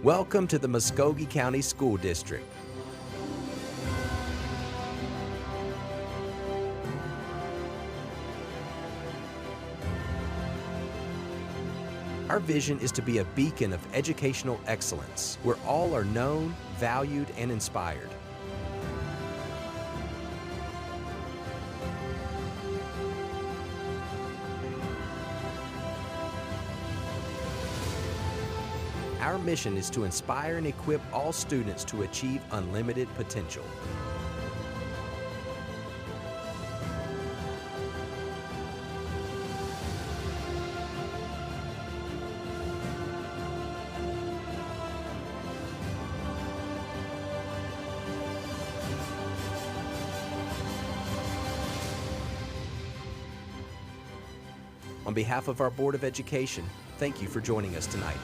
Welcome to the Muscogee County School District. Our vision is to be a beacon of educational excellence, where all are known, valued, and inspired. Our mission is to inspire and equip all students to achieve unlimited potential. On behalf of our Board of Education, thank you for joining us tonight.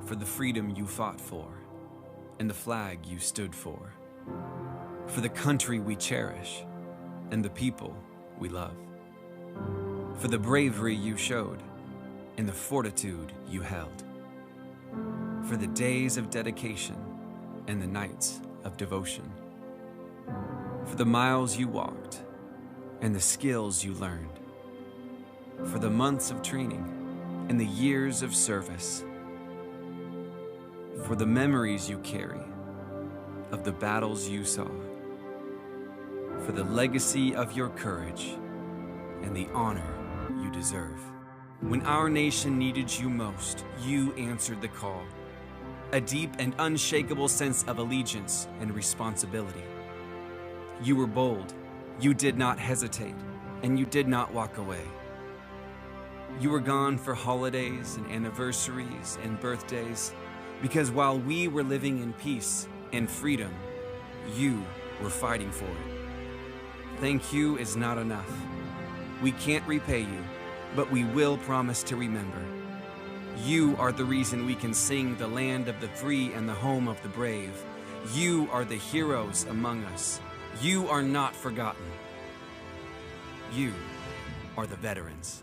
For the freedom you fought for, and the flag you stood for the country we cherish, and the people we love, for the bravery you showed, and the fortitude you held, for the days of dedication and the nights of devotion, for the miles you walked and the skills you learned, for the months of training and the years of service, for the memories you carry of the battles you saw, for the legacy of your courage and the honor you deserve. When our nation needed you most, you answered the call. A deep and unshakable sense of allegiance and responsibility. You were bold, you did not hesitate, and you did not walk away. You were gone for holidays and anniversaries and birthdays, because while we were living in peace and freedom, you were fighting for it. Thank you is not enough. We can't repay you, but we will promise to remember. You are the reason we can sing the land of the free and the home of the brave. You are the heroes among us. You are not forgotten. You are the veterans.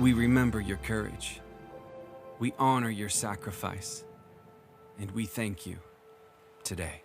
We remember your courage, we honor your sacrifice, and we thank you today.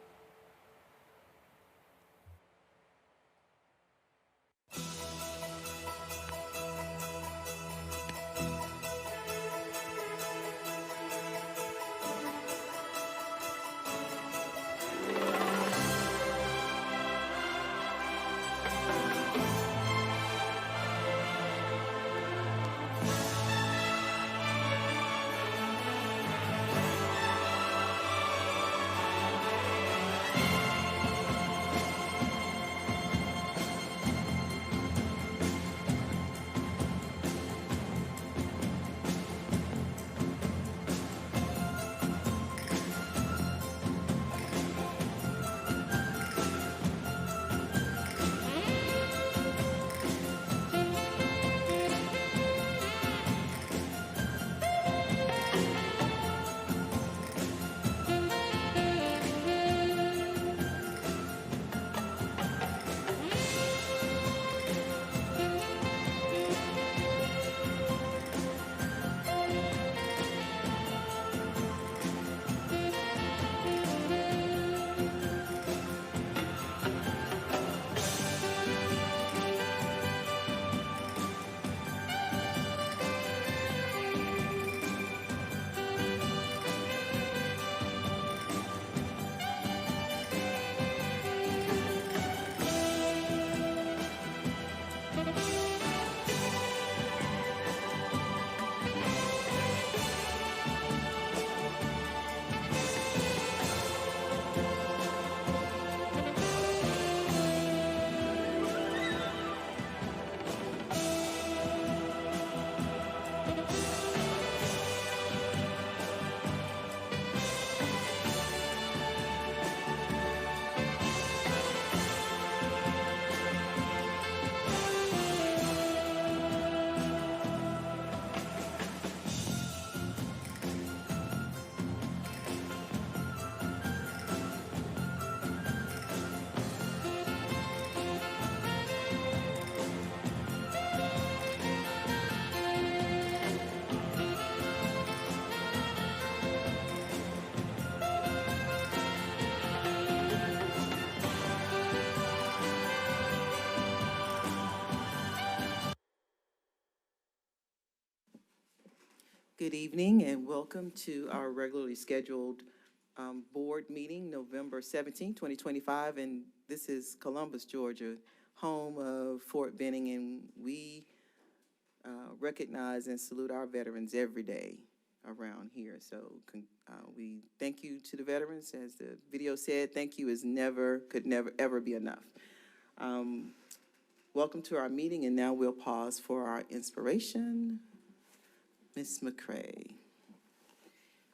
Good evening and welcome to our regularly scheduled board meeting, November 17, 2025. And this is Columbus, Georgia, home of Fort Benning. And we recognize and salute our veterans every day around here. So we thank you to the veterans. As the video said, thank you could never, ever be enough. Welcome to our meeting, and now we'll pause for our inspiration. Ms. McCrae.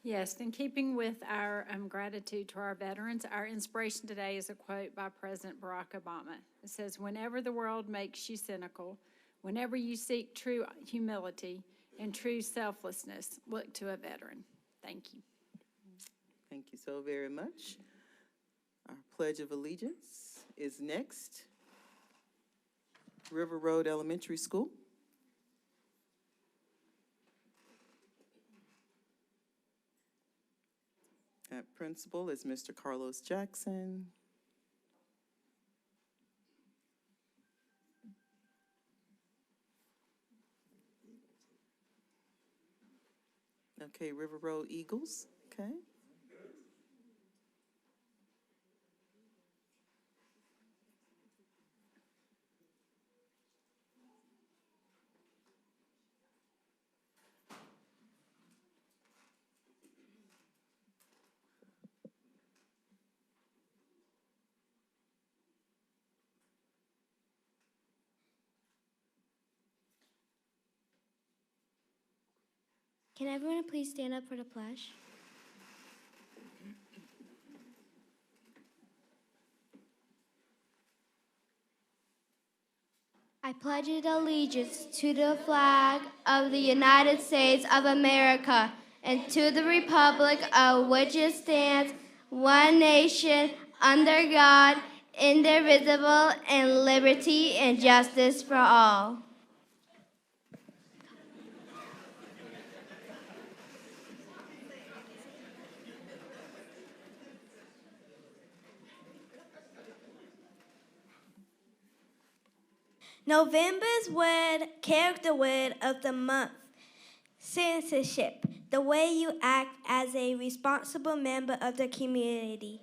Yes, in keeping with our gratitude to our veterans, our inspiration today is a quote by President Barack Obama. It says, "Whenever the world makes you cynical, whenever you seek true humility and true selflessness, look to a veteran." Thank you. Thank you so very much. Our Pledge of Allegiance is next. River Road Elementary School. That principal is Mr. Carlos Jackson. Okay, River Road Eagles, okay. Can everyone please stand up for the pledge? I pledge allegiance to the flag of the United States of America and to the republic of which it stands, one nation, under God, indivisible, and liberty and justice for all. November's character word of the month, citizenship, the way you act as a responsible member of the community.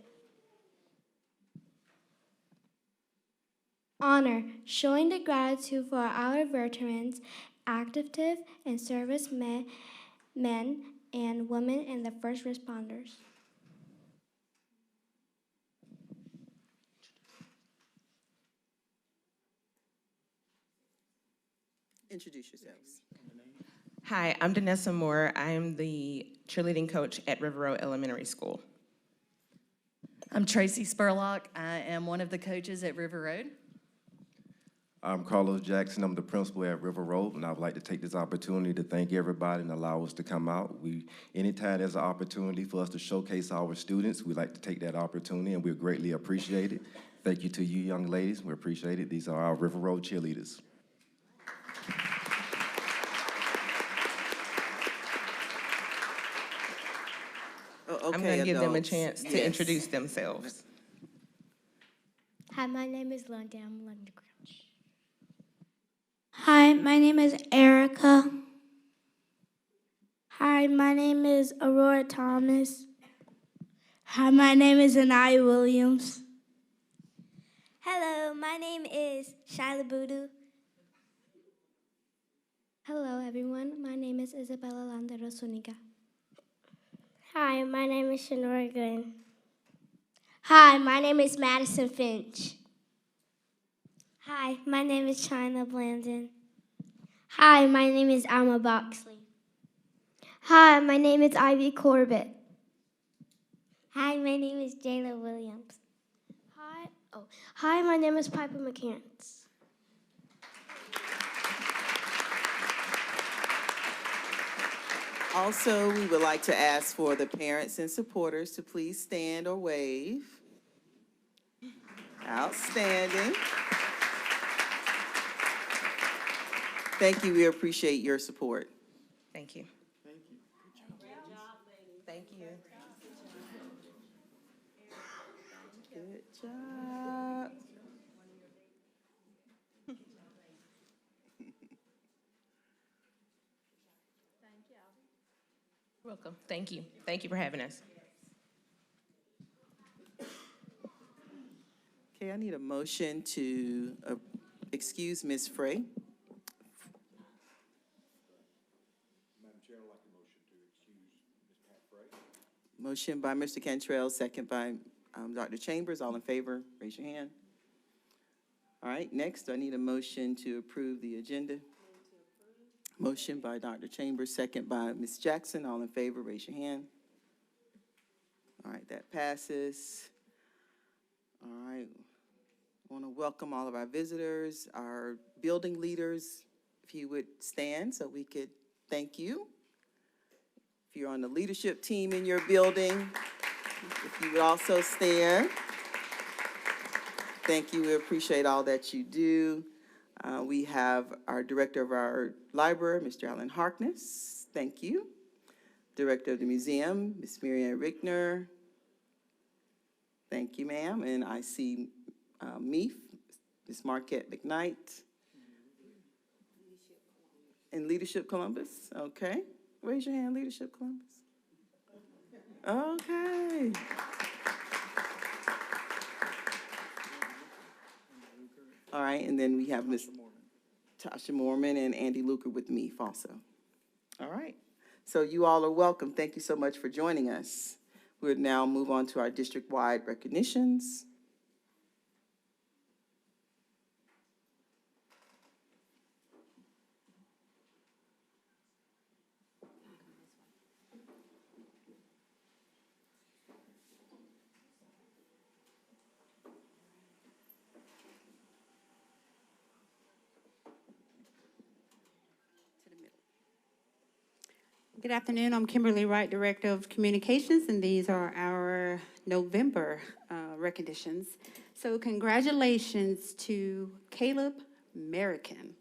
Honor, showing the gratitude for our veterans, active and service men and women, and the first responders. Introduce yourselves. Hi, I'm Danessa Moore. I'm the cheerleading coach at River Road Elementary School. I'm Tracy Spurlock. I am one of the coaches at River Road. I'm Carlos Jackson. I'm the principal at River Road, and I would like to take this opportunity to thank everybody and allow us to come out. Anytime there's an opportunity for us to showcase our students, we like to take that opportunity, and we greatly appreciate it. Thank you to you young ladies. We appreciate it. These are our River Road cheerleaders. Okay, I'm going to give them a adults. chance to Yes. introduce themselves. Hi, my name is London. I'm London Crouch. Hi, my name is Erica. Hi, my name is Aurora Thomas. Hi, my name is Anaya Williams. Hello, my name is Shyla Boodoo. Hello, everyone. My name is Isabella Landero Zuniga. Hi, my name is Shanora Glenn. Hi, my name is Madison Finch. Hi, my name is China Blandon. Hi, my name is Alma Boxley. Hi, my name is Ivy Corbett. Hi, my name is Jayla Williams. Hi, my name is Piper McCants. Also, we would like to ask for the parents and supporters to please stand or wave. Outstanding. Thank you. We appreciate your support. Thank you. Thank you. Thank you. Good job. Welcome. Thank you. Thank you for having us. Okay, I need a motion to excuse Ms. Frey. Motion by Mr. Cantrell, second by Dr. Chambers. All in favor, raise your hand. All right, next, I need a motion to approve the agenda. Motion by Dr. Chambers, second by Ms. Jackson. All in favor, raise your hand. All right, that passes. All right, I want to welcome all of our visitors, our building leaders. If you would stand so we could thank you. If you're on the leadership team in your building, if you would also stand. Thank you. We appreciate all that you do. We have our director of our library, Mr. Alan Harkness. Thank you. Director of the museum, Ms. Marianne Rickner. Thank you, ma'am. And I see Meef, Ms. Marquette McKnight. And Leadership Columbus, okay. Raise your hand, Leadership Columbus. Okay. All right, and then we have Ms. Tasha Mormon and Andy Luker with me also. All right, so you all are welcome. Thank you so much for joining us. We'll now move on to our district-wide recognitions. Good afternoon. I'm Kimberly Wright, Director of Communications, and these are our November recognitions. So congratulations to Caleb American.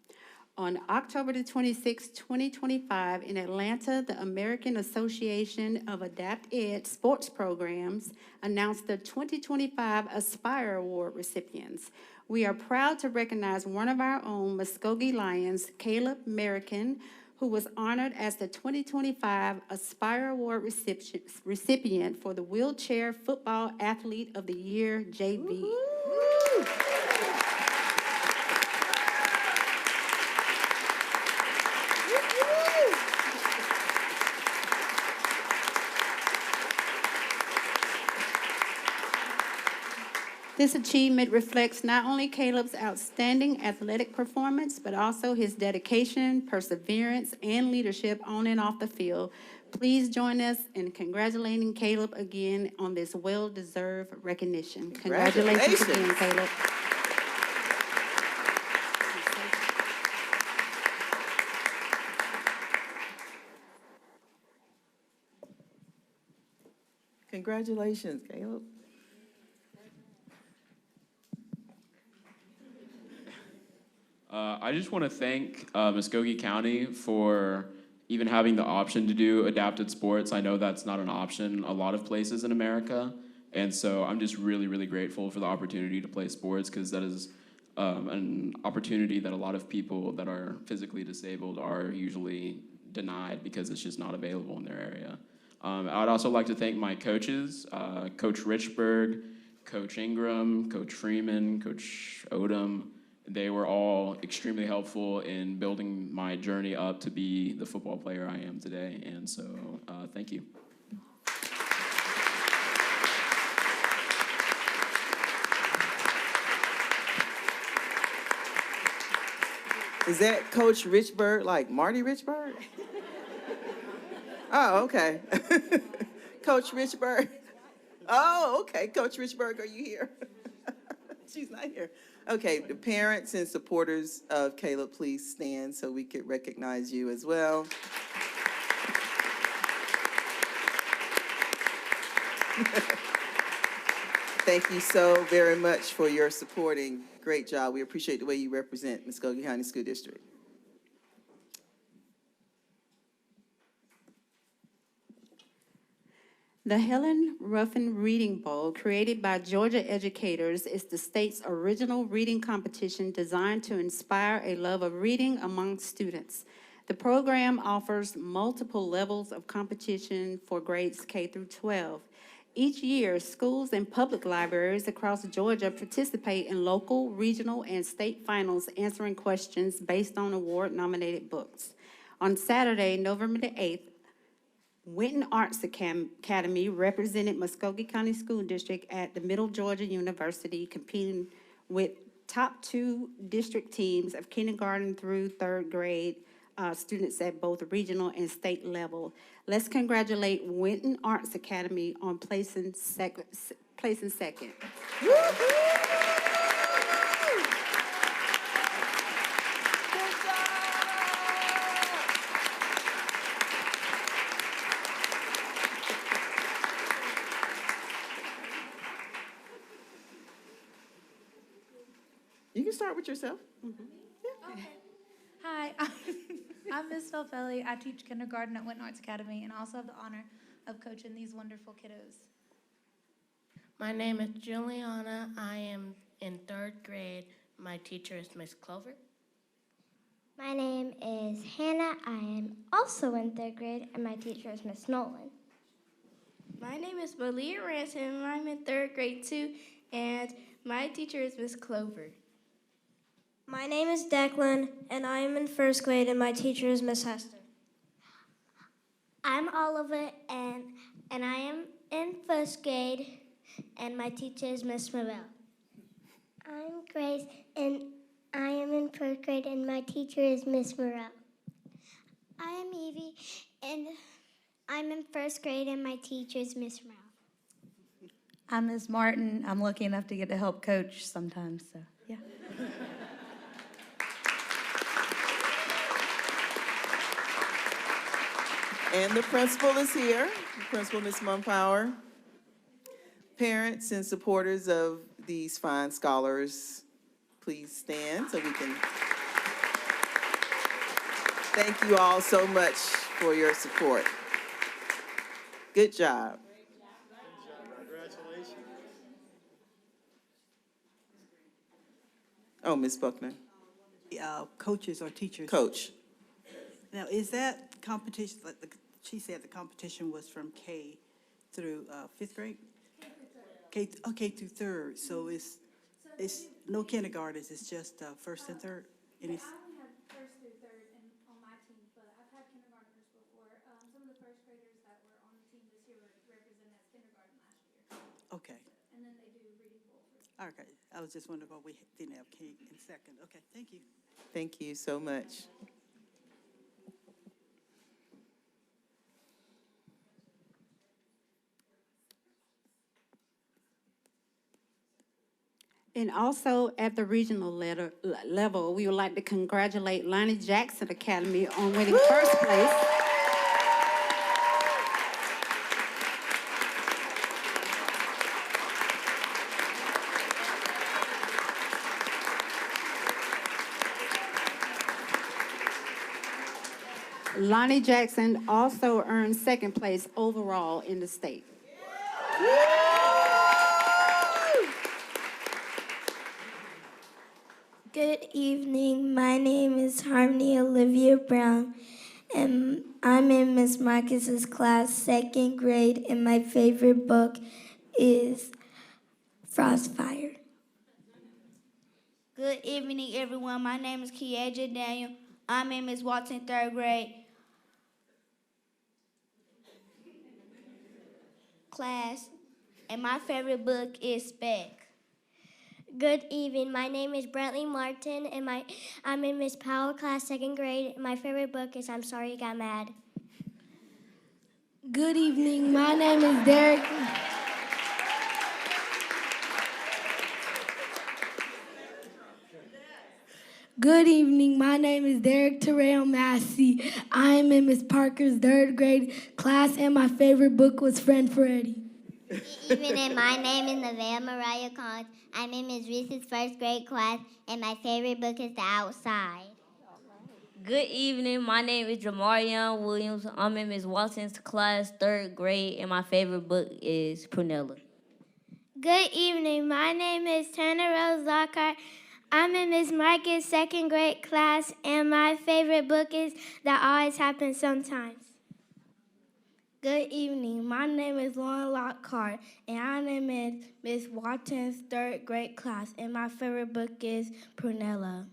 On October the 26th, 2025, in Atlanta, the American Association of Adapt Ed Sports Programs announced the 2025 Aspire Award recipients. We are proud to recognize one of our own Muscogee Lions, Caleb American, who was honored as the 2025 Aspire Award recipient for the Wheelchair Football Athlete of the Year, JV. Woo-hoo! This achievement reflects not only Caleb's outstanding athletic performance, but also his dedication, perseverance, and leadership on and off the field. Please join us in congratulating Caleb again on this well-deserved recognition. Congratulations again, Caleb. Congratulations, Caleb. I just want to thank Muscogee County for even having the option to do adapted sports. I know that's not an option a lot of places in America, and so I'm just really, really grateful for the opportunity to play sports, because that is an opportunity that a lot of people that are physically disabled are usually denied because it's just not available in their area. I'd also like to thank my coaches, Coach Richburg, Coach Ingram, Coach Freeman, Coach Odom. They were all extremely helpful in building my journey up to be the football player I am today, and so thank you. Is that Coach Richburg, like Marty Richburg? Oh, okay. Coach Richburg. Oh, okay. Coach Richburg, are you here? She's not here. Okay, the parents and supporters of Caleb, please stand so we could recognize you as well. Thank you so very much for your supporting. Great job. We appreciate the way you represent Muscogee County School District. The Helen Ruffin Reading Bowl, created by Georgia educators, is the state's original reading competition designed to inspire a love of reading among students. The program offers multiple levels of competition for grades K through 12. Each year, schools and public libraries across Georgia participate in local, regional, and state finals answering questions based on award-nominated books. On Saturday, November the 8th, Winton Arts Academy represented Muscogee County School District at the Middle Georgia University, competing with top 2 district teams of kindergarten through 3rd grade students at both regional and state level. Let's congratulate Winton Arts Academy on placing second. You can start with yourself. Hi, I'm Miss Felfelli. I teach kindergarten at Winton Arts Academy and also have the honor of coaching these wonderful kiddos. My name is Juliana. I am in 3rd grade. My teacher is Miss Clover. My name is Hannah. I am also in 3rd grade, and my teacher is Miss Nolan. My name is Malia Ransom, and I'm in 3rd grade too, and my teacher is Miss Clover. My name is Declan, and I am in 1st grade, and my teacher is Miss Hester. I'm Oliver, and I am in 1st grade, and my teacher is Miss Morell. I'm Grace, and I am in 1st grade, and my teacher is Miss Morell. I am Evie, and I'm in 1st grade, and my teacher is Miss Morell. I'm Miss Martin. I'm lucky enough to get to help coach sometimes, so yeah. And the principal is here, Principal Ms. Mumpower. Parents and supporters of these fine scholars, please stand so we can. Thank you all so much for your support. Good job. Congratulations. Oh, Ms. Buckner. Coaches or teachers? Coach. Now, is that competition, like she said the competition was from K through 5th grade? K through 3rd, so it's no kindergartens, it's just 1st and 3rd? I only have 1st through 3rd on my team, but I've had kindergartners before. Some of the 1st graders that were on the team this year were represented as kindergarten last year. Okay. And then they do reading bowl for. Okay, I was just wondering why we didn't have K in 2nd. Okay, thank you. Thank you so much. And also at the regional level, we would like to congratulate Lonnie Jackson Academy on winning 1st place. Lonnie Jackson also earned 2nd place overall in the state. Good evening. My name is Harmony Olivia Brown, and I'm in Miss Marcus's class, 2nd grade, and my favorite book is Frostfire. Good evening, everyone. My name is Kieja Daniel. I'm in Miss Watson 3rd grade class, and my favorite book is Speck. Good evening. My name is Brantley Martin, and I'm in Miss Powell class, 2nd grade. And my favorite book is I'm Sorry You Got Mad. Good evening. My name is Derek. Good evening. My name is Derek Terrell Massey. I am in Miss Parker's 3rd grade class, and my favorite book was Friend Freddy. Good evening. My name is Nevaeh Mariah Collins. I'm in Ms. Reese's 1st grade class, and my favorite book is The Outside. Good evening. My name is Jamarion Williams. I'm in Ms. Watson's class, 3rd grade, and my favorite book is Prunella. Good evening. My name is Tanner Rose Lockhart. I'm in Miss Marcus' second grade class, and my favorite book is That Always Happens Sometimes. Good evening. My name is Lauren Lockhart, and I'm in Miss Watson's third grade class, and my favorite book is Prunella.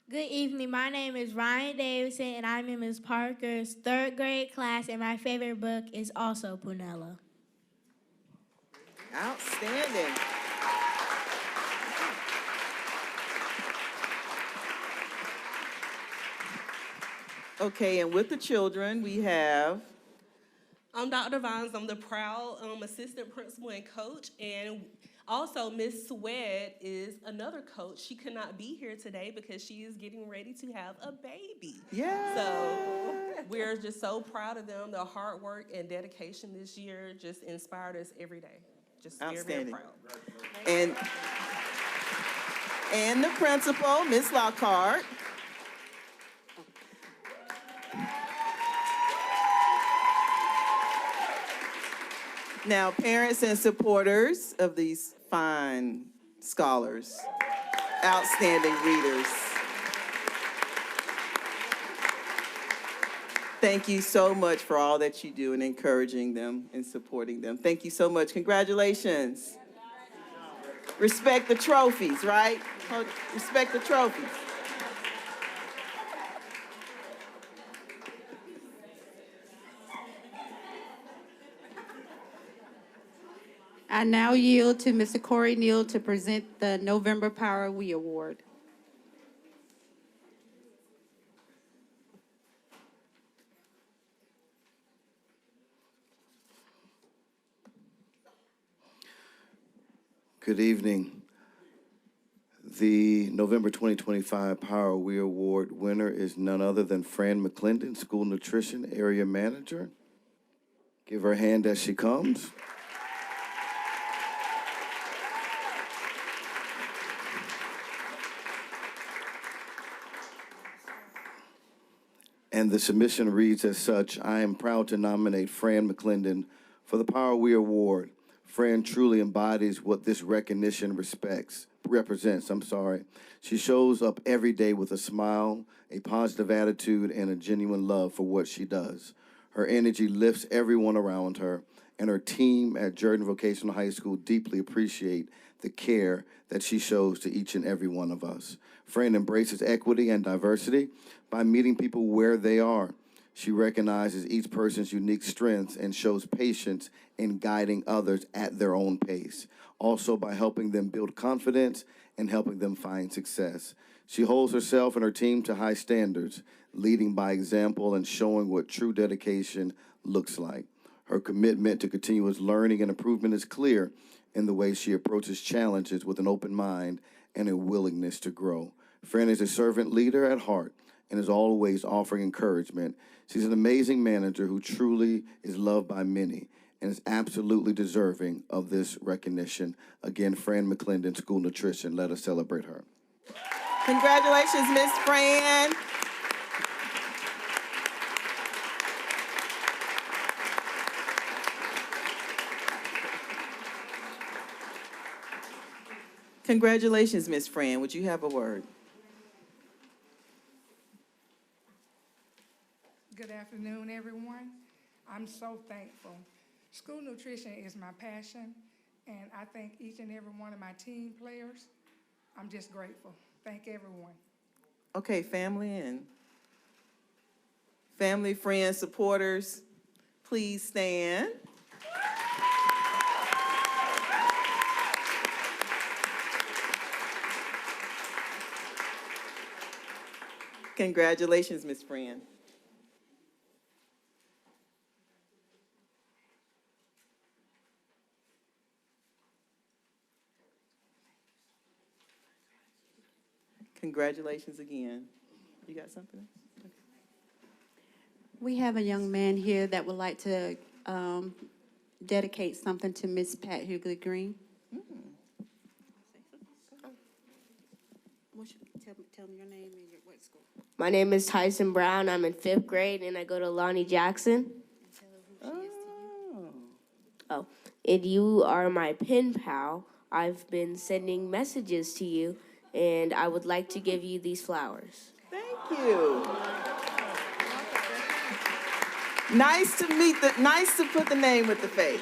Good evening. My name is Ryan Davidson, and I'm in Ms. Parker's third grade class, and my favorite book is also Prunella. Outstanding. Okay, and with the children, we have. I'm Dr. Vines. I'm the proud assistant principal and coach, and also Miss Sweat is another coach. She could not be here today because she is getting ready to have a baby. Yeah. So we're just so proud of them. Their hard work and dedication this year just inspired us every day. Just very, very proud. And the principal, Miss Lockhart. Now, parents and supporters of these fine scholars, outstanding readers, thank you so much for all that you do in encouraging them and supporting them. Thank you so much. Congratulations. Respect the trophies, right? Respect the trophies. I now yield to Mr. Corey Neal to present the November Power We Award. Good evening. The November 2025 Power We Award winner is none other than Fran McClendon, School Nutrition Area Manager. Give her a hand as she comes. And the submission reads as such: I am proud to nominate Fran McClendon for the Power We Award. Fran truly embodies what this recognition represents. She shows up every day with a smile, a positive attitude, and a genuine love for what she does. Her energy lifts everyone around her, and her team at Jordan Vocational High School deeply appreciate the care that she shows to each and every one of us. Fran embraces equity and diversity by meeting people where they are. She recognizes each person's unique strengths and shows patience in guiding others at their own pace, also by helping them build confidence and helping them find success. She holds herself and her team to high standards, leading by example and showing what true dedication looks like. Her commitment to continuous learning and improvement is clear in the way she approaches challenges with an open mind and a willingness to grow. Fran is a servant leader at heart and is always offering encouragement. She's an amazing manager who truly is loved by many and is absolutely deserving of this recognition. Again, Fran McClendon, School Nutrition. Let us celebrate her. Congratulations, Miss Fran. Congratulations, Miss Fran. Would you have a word? Good afternoon, everyone. I'm so thankful. School nutrition is my passion, and I thank each and every one of my team players. I'm just grateful. Thank everyone. Okay, family, friends, supporters, please stand. Congratulations, Miss Fran. Congratulations again. You got something else? Okay. We have a young man here that would like to dedicate something to Miss Pat Hughley Green. Tell me your name and what school. My name is Tyson Brown. I'm in 5th grade, and I go to Lonnie Jackson. Oh, and you are my pen pal. I've been sending messages to you, and I would like to give you these flowers. Thank you. Nice to put the name with the face.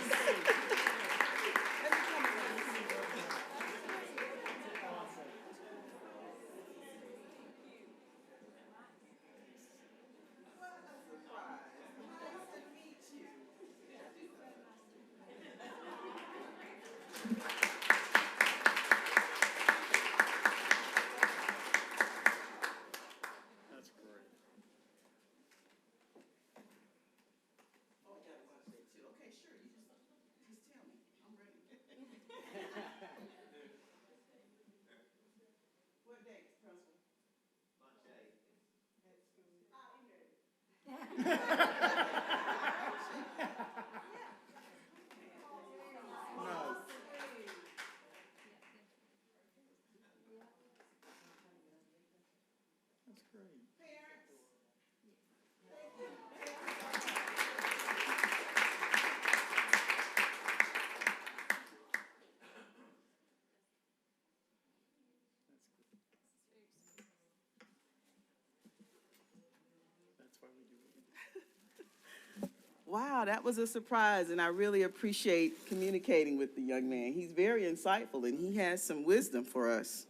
Wow, that was a surprise, and I really appreciate communicating with the young man. He's very insightful, and he has some wisdom for us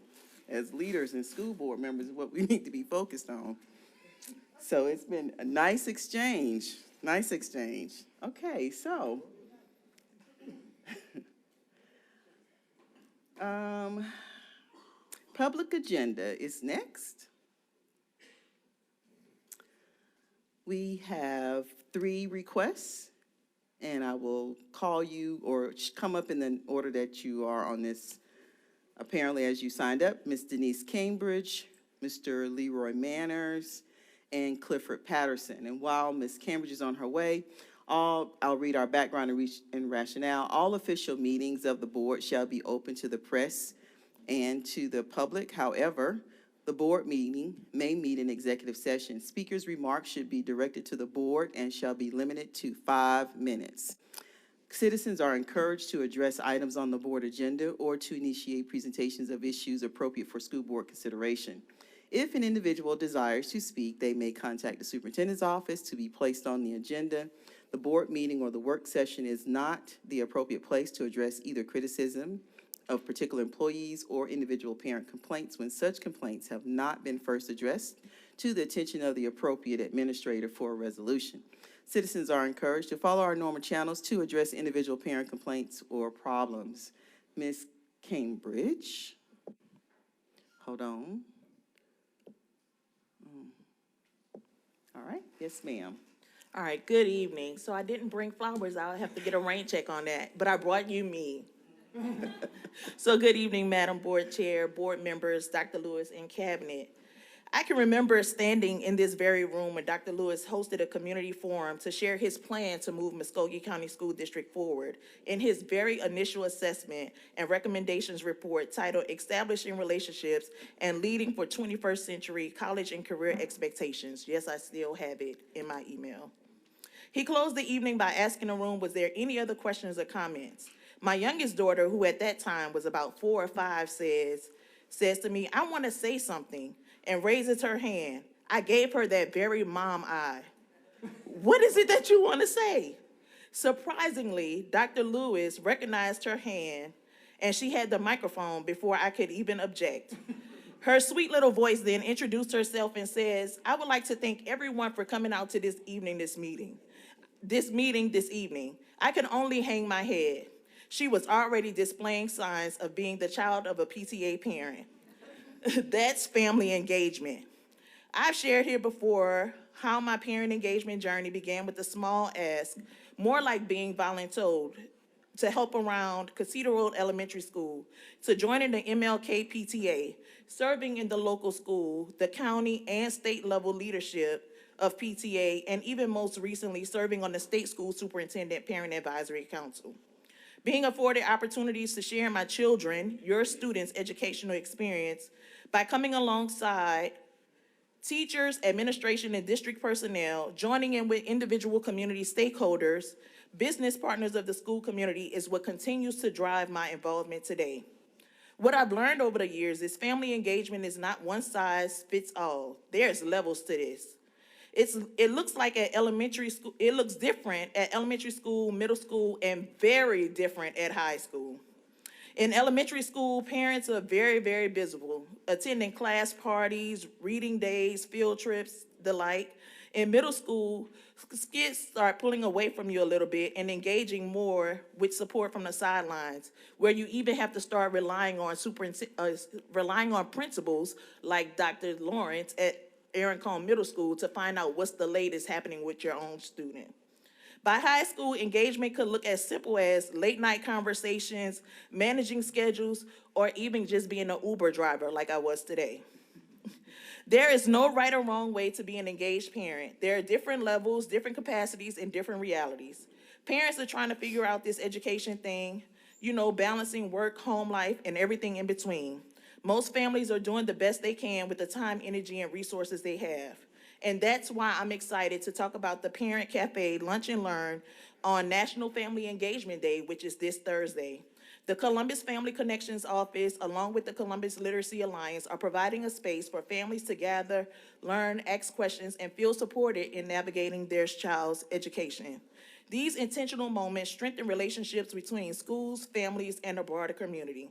as leaders and school board members, what we need to be focused on. So it's been a nice exchange, Okay, so public agenda is next. We have 3 requests, and I will call you or come up in the order that you are on this. Apparently, as you signed up, Ms. Denise Cambridge, Mr. Leroy Manners, and Clifford Patterson. And while Ms. Cambridge is on her way, I'll read our background and rationale. All official meetings of the board shall be open to the press and to the public. However, the board meeting may meet in executive session. Speakers' remarks should be directed to the board and shall be limited to 5 minutes. Citizens are encouraged to address items on the board agenda or to initiate presentations of issues appropriate for school board consideration. If an individual desires to speak, they may contact the superintendent's office to be placed on the agenda. The board meeting or the work session is not the appropriate place to address either criticism of particular employees or individual parent complaints when such complaints have not been first addressed to the attention of the appropriate administrator for a resolution. Citizens are encouraged to follow our normal channels to address individual parent complaints or problems. Ms. Cambridge, hold on. All right, yes, ma'am. All right, good evening. So I didn't bring flowers. I'll have to get a rain check on that, but I brought you me. So good evening, Madam Board Chair, board members, Dr. Lewis, and Cabinet. I can remember standing in this very room when Dr. Lewis hosted a community forum to share his plan to move Muscogee County School District forward in his very initial assessment and recommendations report titled Establishing Relationships and Leading for 21st Century College and Career Expectations. Yes, I still have it in my email. He closed the evening by asking the room, was there any other questions or comments? My youngest daughter, who at that time was about 4 or 5, says to me, I want to say something, and raises her hand. I gave her that very mom eye. What is it that you want to say? Surprisingly, Dr. Lewis recognized her hand, and she had the microphone before I could even object. Her sweet little voice then introduced herself and says, I would like to thank everyone for coming out to this meeting this evening. I can only hang my head. She was already displaying signs of being the child of a PTA parent. That's family engagement. I've shared here before how my parent engagement journey began with a small ask, more like being voluntold, to help around Casita Road Elementary School, to joining the MLK PTA, serving in the local school, the county and state level leadership of PTA, and even most recently serving on the State School Superintendent Parent Advisory Council. Being afforded opportunities to share my children, your students' educational experience by coming alongside teachers, administration, and district personnel, joining in with individual community stakeholders, business partners of the school community is what continues to drive my involvement today. What I've learned over the years is family engagement is not one size fits all. There's levels to this. It looks like at elementary school, it looks different at elementary school, middle school, and very different at high school. In elementary school, parents are very, very visible, attending class parties, reading days, field trips, the like. In middle school, kids start pulling away from you a little bit and engaging more with support from the sidelines, where you even have to start relying on principals like Dr. Lawrence at Aaron Cone Middle School to find out what's the latest happening with your own student. By high school, engagement could look as simple as late night conversations, managing schedules, or even just being an Uber driver like I was today. There is no right or wrong way to be an engaged parent. There are different levels, different capacities, and different realities. Parents are trying to figure out this education thing, balancing work, home life, and everything in between. Most families are doing the best they can with the time, energy, and resources they have. And that's why I'm excited to talk about the Parent Cafe Lunch and Learn on National Family Engagement Day, which is this Thursday. The Columbus Family Connections Office, along with the Columbus Literacy Alliance, are providing a space for families to gather, learn, ask questions, and feel supported in navigating their child's education. These intentional moments strengthen relationships between schools, families, and the broader community.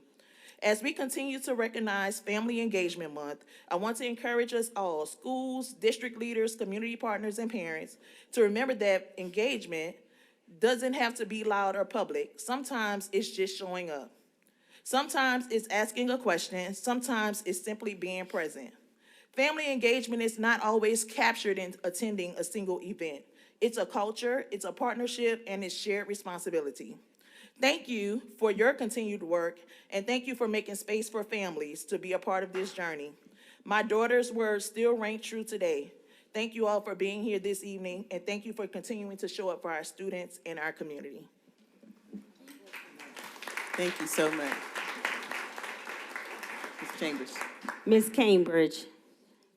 As we continue to recognize Family Engagement Month, I want to encourage us all, schools, district leaders, community partners, and parents, to remember that engagement doesn't have to be loud or public. Sometimes it's just showing up. Sometimes it's asking a question. Sometimes it's simply being present. Family engagement is not always captured in attending a single event. It's a culture, it's a partnership, and it's shared responsibility. Thank you for your continued work, and thank you for making space for families to be a part of this journey. My daughter's words still ring true today. Thank you all for being here this evening, and thank you for continuing to show up for our students and our community. Thank you so much. Ms. Chambers. Ms. Cambridge,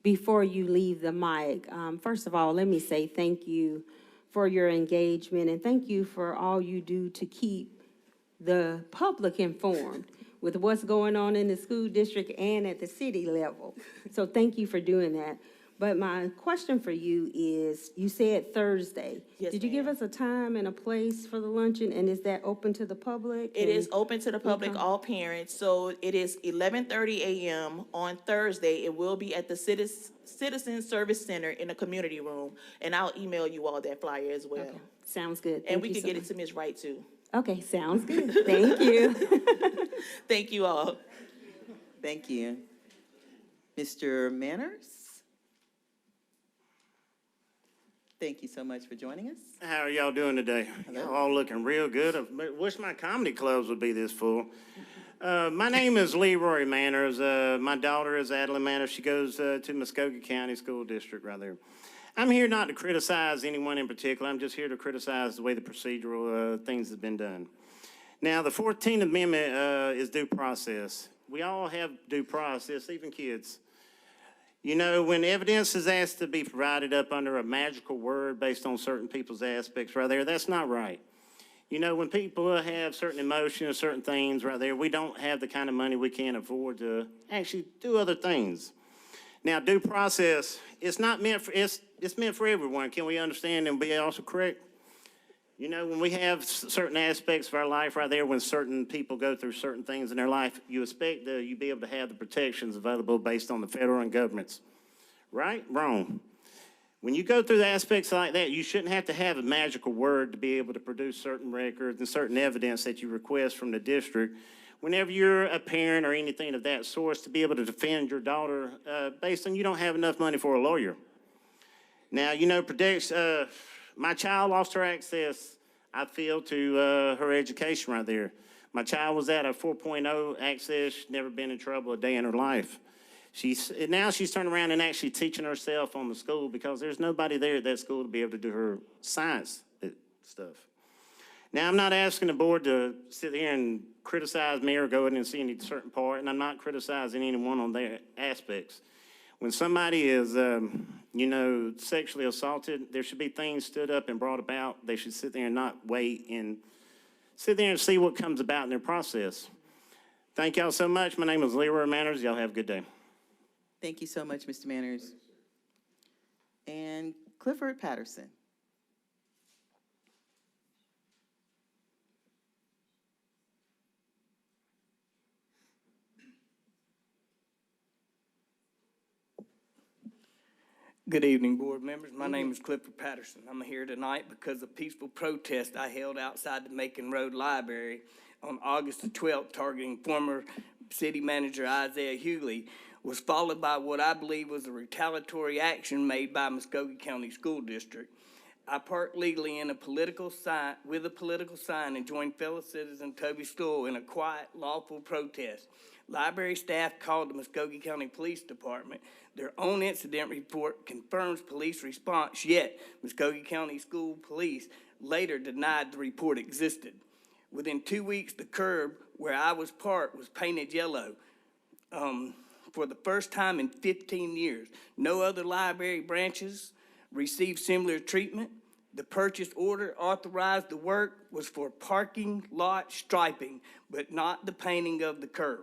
before you leave the mic, first of all, let me say thank you for your engagement, and thank you for all you do to keep the public informed with what's going on in the school district and at the city level. So thank you for doing that. But my question for you is, you said Thursday. Yes, Did you give us a time and a place for the luncheon, and is that open to the public? It is open to the public, all parents, so it is 11:30 a.m. on Thursday. It will be at the Citizen Service Center in the community room, and I'll email you all that flyer as well. Okay. Sounds good. And we Thank you can so get it much. to Ms. Wright too. Okay, sounds good. Thank you. Thank you all. Thank you. Mr. Manners? Thank you so much for joining us. How are y'all doing today? Y'all all looking real good. I wish my comedy clubs would be this full. My name is Leroy Manners. My daughter is Adeline Manners. She goes to Muscogee County School District right there. I'm here not to criticize anyone in particular. I'm just here to criticize the way the procedural things have been done. Now, the 14th Amendment is due process. We all have due process, even kids. You know, when evidence is asked to be provided up under a magical word based on certain people's aspects right there, that's not right. You know, when people have certain emotions, certain things right there, we don't have the kind of money we can afford to actually do other things. Now, due process, it's not meant for, it's meant for everyone. Can we understand and be also correct? You know, when we have certain aspects of our life right there, when certain people go through certain things in their life, you expect you be able to have the protections available based on the federal and governments. Right? Wrong. When you go through the aspects like that, you shouldn't have to have a magical word to be able to produce certain records and certain evidence that you request from the district. Whenever you're a parent or anything of that sort, to be able to defend your daughter based on you don't have enough money for a lawyer. Now, you know, my child lost her access, I feel, to her education right there. My child was at a 4.0 access, never been in trouble a day in her life. Now she's turning around and actually teaching herself on the school because there's nobody there at that school to be able to do her science stuff. Now, I'm not asking the board to sit here and criticize me or go in and see any certain part, and I'm not criticizing anyone on their aspects. When somebody is, you know, sexually assaulted, there should be things stood up and brought about. They should sit there and not wait and sit there and see what comes about in their process. Thank y'all so much. My name is Leroy Manners. Y'all have a good day. Thank you so much, Mr. Manners. And Clifford Patterson. Good evening, board members. My name is Clifford Patterson. I'm here tonight because a peaceful protest I held outside the Macon Road Library on August the 12th targeting former city manager Isaiah Hughley was followed by what I believe was a retaliatory action made by Muscogee County School District. I parked legally in a political sign and joined fellow citizen Toby Stoll in a quiet, lawful protest. Library staff called the Muscogee County Police Department. Their own incident report confirms police response, yet Muscogee County School Police later denied the report existed. Within 2 weeks, the curb where I was parked was painted yellow. For the first time in 15 years. No other library branches received similar treatment. The purchase order authorized the work was for parking lot striping, but not the painting of the curb.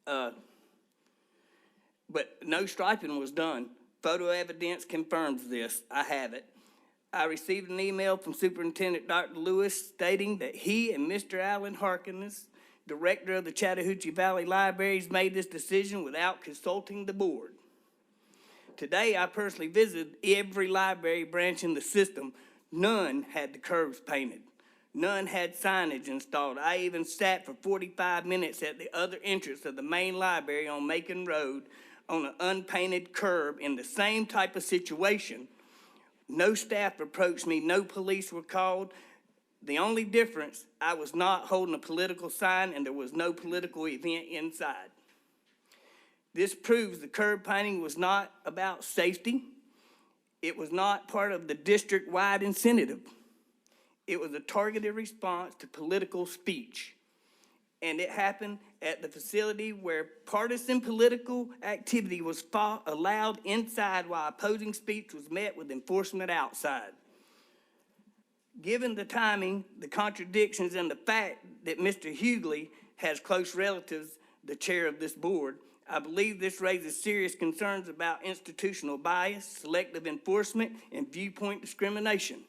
But no striping was done. Photo evidence confirms this. I have it. I received an email from Superintendent Dr. Lewis stating that he and Mr. Alan Harkins, director of the Chattahoochee Valley Libraries, made this decision without consulting the board. Today, I personally visited every library branch in the system. None had the curbs painted. None had signage installed. I even sat for 45 minutes at the other entrance of the main library on Macon Road on an unpainted curb in the same type of situation. No staff approached me. No police were called. The only difference, I was not holding a political sign and there was no political event inside. This proves the curb painting was not about safety. It was not part of the district-wide incentive. It was a targeted response to political speech. And it happened at the facility where partisan political activity was allowed inside while opposing speech was met with enforcement outside. Given the timing, the contradictions, and the fact that Mr. Hughley has close relatives, the chair of this board, I believe this raises serious concerns about institutional bias, selective enforcement, and viewpoint discrimination.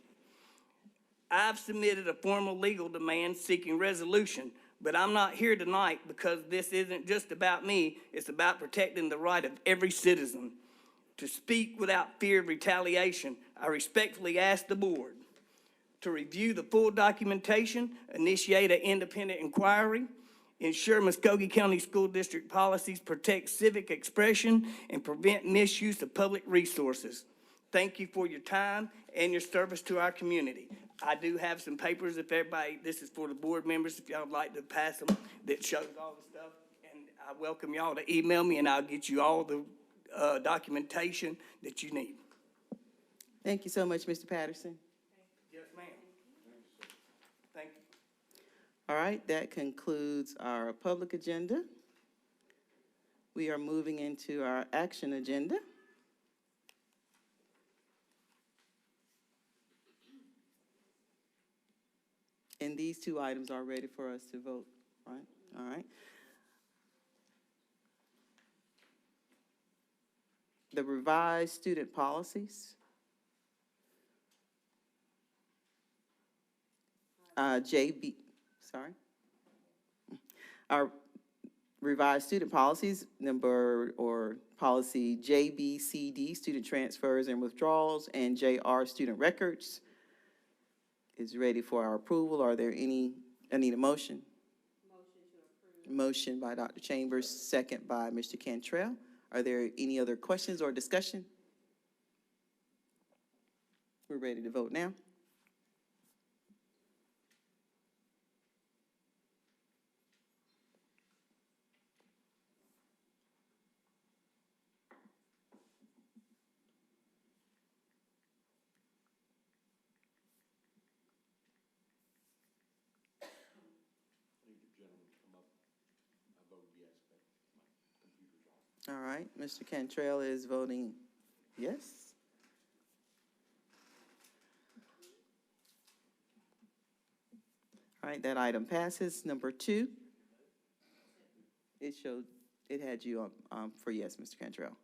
I've submitted a formal legal demand seeking resolution, but I'm not here tonight because this isn't just about me, it's about protecting the right of every citizen to speak without fear of retaliation. I respectfully ask the board to review the full documentation, initiate an independent inquiry, ensure Muscogee County School District policies protect civic expression and prevent misuse of public resources. Thank you for your time and your service to our community. I do have some papers if everybody, this is for the board members, if y'all would like to pass them, that shows all the stuff. And I welcome y'all to email me and I'll get you all the documentation that you need. Thank you so much, Mr. Patterson. Yes, ma'am. Thank you. All right, that concludes our public agenda. We are moving into our action agenda. And these two items are ready for us to vote, right? All right. The revised student policies. Our revised student policies, policy JBCD, student transfers and withdrawals, and JR, student records, is ready for our approval. Are there any, I need a motion. Motion to approve. Motion by Dr. Chambers, second by Mr. Cantrell. Are there any other questions or discussion? We're ready to vote now. All right, Mr. Cantrell is voting yes. All right, that item passes. Number 2. It had you on for yes, Mr. Cantrell.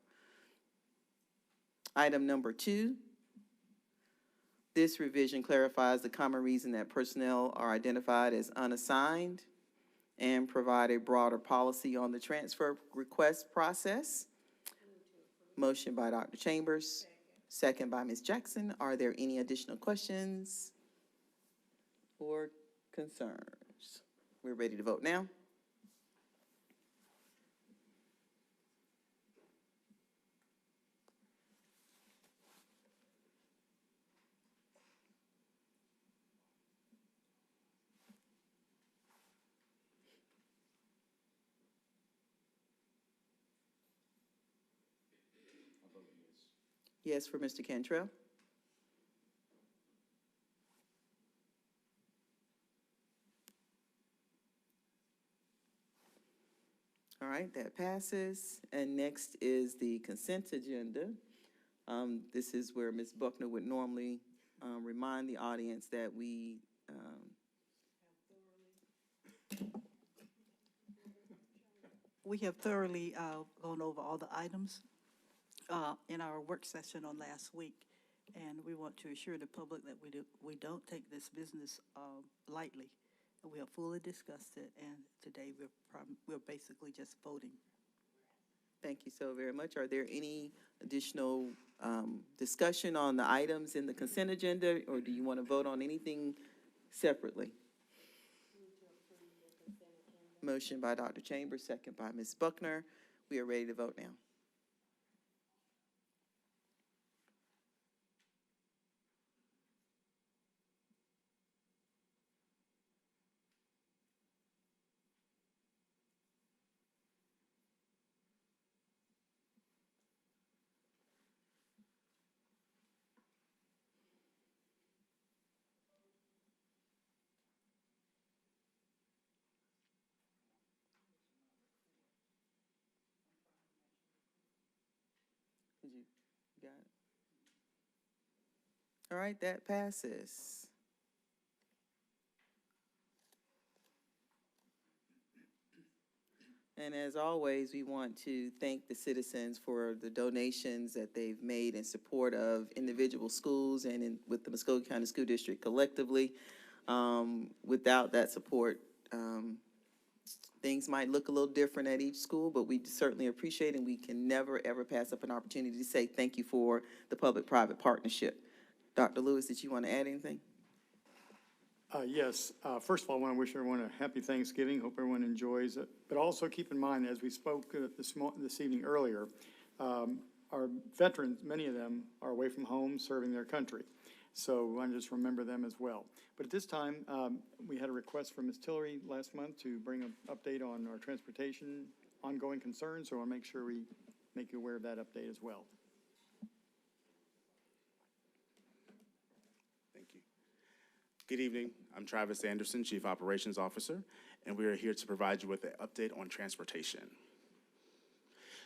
Item number 2, this revision clarifies the common reason that personnel are identified as unassigned and provide a broader policy on the transfer request process. Motion by Dr. Chambers, second by Ms. Jackson. Are there any additional questions or concerns? We're ready to vote now. Yes for Mr. Cantrell. All right, that passes. And next is the consent agenda. This is where Ms. Buckner would normally remind the audience that we have thoroughly gone over all the items in our work session on last week, and we want to assure the public that we don't take this business lightly. We have fully discussed it, and today we're basically just voting. Thank you so very much. Are there any additional discussion on the items in the consent agenda, or do you want to vote on anything separately? Motion by Dr. Chambers, second by Ms. Buckner. We are ready to vote now. You got it? All right, that passes. And as always, we want to thank the citizens for the donations that they've made in support of individual schools and with the Muscogee County School District collectively. Without that support, things might look a little different at each school, but we certainly appreciate it, and we can never, ever pass up an opportunity to say thank you for the public-private partnership. Dr. Lewis, did you want to add anything? Yes. First of all, I want to wish everyone a happy Thanksgiving. Hope everyone enjoys it. But also keep in mind, as we spoke this evening earlier, our veterans, many of them, are away from home serving their country. So we want to just remember them as well. But at this time, we had a request from Ms. Tillery last month to bring an update on our transportation ongoing concerns. So I want to make sure we make you aware of that update as well. Thank you. Good evening. I'm Travis Anderson, Chief Operations Officer, and we are here to provide you with an update on transportation.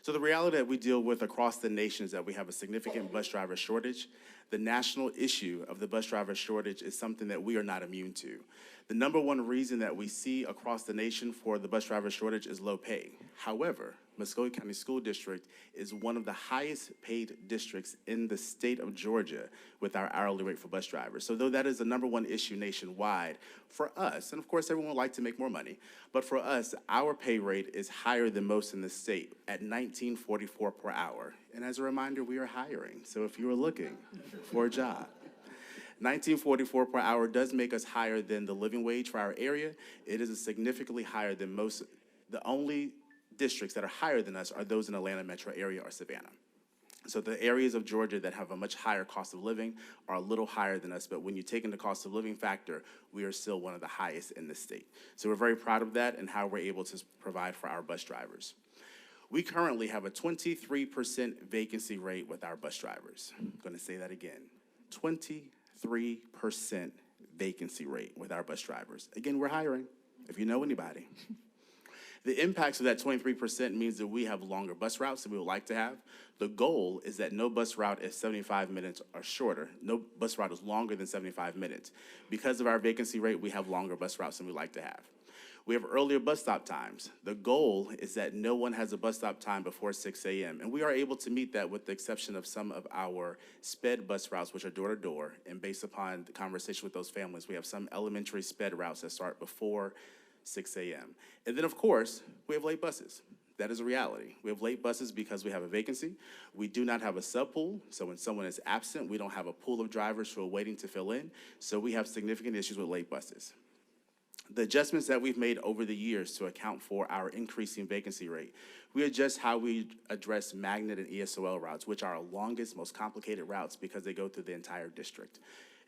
So the reality that we deal with across the nation is that we have a significant bus driver shortage. The national issue of the bus driver shortage is something that we are not immune to. The number one reason that we see across the nation for the bus driver shortage is low pay. However, Muscogee County School District is one of the highest paid districts in the state of Georgia with our hourly rate for bus drivers. So though that is the number one issue nationwide, for us, and of course everyone would like to make more money, but for us, our pay rate is higher than most in the state at $19.44 per hour. And as a reminder, we are hiring. So if you are looking for a job, $19.44 per hour does make us higher than the living wage for our area. It is significantly higher than most. The only districts that are higher than us are those in Atlanta metro area or Savannah. So the areas of Georgia that have a much higher cost of living are a little higher than us, but when you take in the cost of living factor, we are still one of the highest in the state. So we're very proud of that and how we're able to provide for our bus drivers. We currently have a 23% vacancy rate with our bus drivers. I'm going to say that again, 23% vacancy rate with our bus drivers. Again, we're hiring, if you know anybody. The impacts of that 23% means that we have longer bus routes than we would like to have. The goal is that no bus route is 75 minutes or shorter. No bus route is longer than 75 minutes. Because of our vacancy rate, we have longer bus routes than we like to have. We have earlier bus stop times. The goal is that no one has a bus stop time before 6 a.m., and we are able to meet that with the exception of some of our sped bus routes, which are door-to-door, and based upon the conversation with those families, we have some elementary sped routes that start before 6 a.m. And then, of course, we have late buses. That is a reality. We have late buses because we have a vacancy. We do not have a sub-pool, so when someone is absent, we don't have a pool of drivers who are waiting to fill in, so we have significant issues with late buses. The adjustments that we've made over the years to account for our increasing vacancy rate, we adjust how we address magnet and ESOL routes, which are our longest, most complicated routes because they go through the entire district.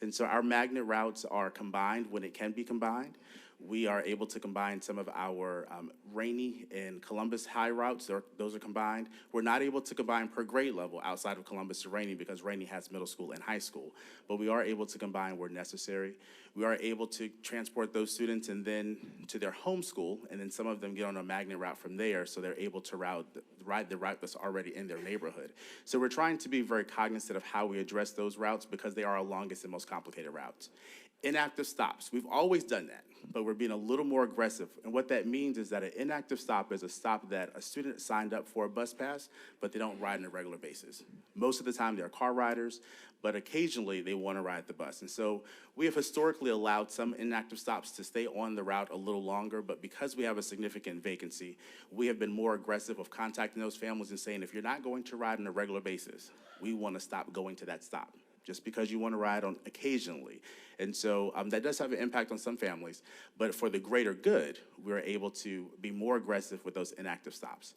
And so our magnet routes are combined when it can be combined. We are able to combine some of our Rainey and Columbus high routes. Those are combined. We're not able to combine per grade level outside of Columbus to Rainey because Rainey has middle school and high school. But we are able to combine where necessary. We are able to transport those students and then to their home school, and then some of them get on a magnet route from there, so they're able to ride the route that's already in their neighborhood. So we're trying to be very cognizant of how we address those routes because they are our longest and most complicated routes. Inactive stops, we've always done that, but we're being a little more aggressive. And what that means is that an inactive stop is a stop that a student signed up for a bus pass, but they don't ride on a regular basis. Most of the time they're car riders, but occasionally they want to ride the bus. And so we have historically allowed some inactive stops to stay on the route a little longer, but because we have a significant vacancy, we have been more aggressive of contacting those families and saying, if you're not going to ride on a regular basis, we want to stop going to that stop, just because you want to ride on occasionally. And so that does have an impact on some families, but for the greater good, we're able to be more aggressive with those inactive stops.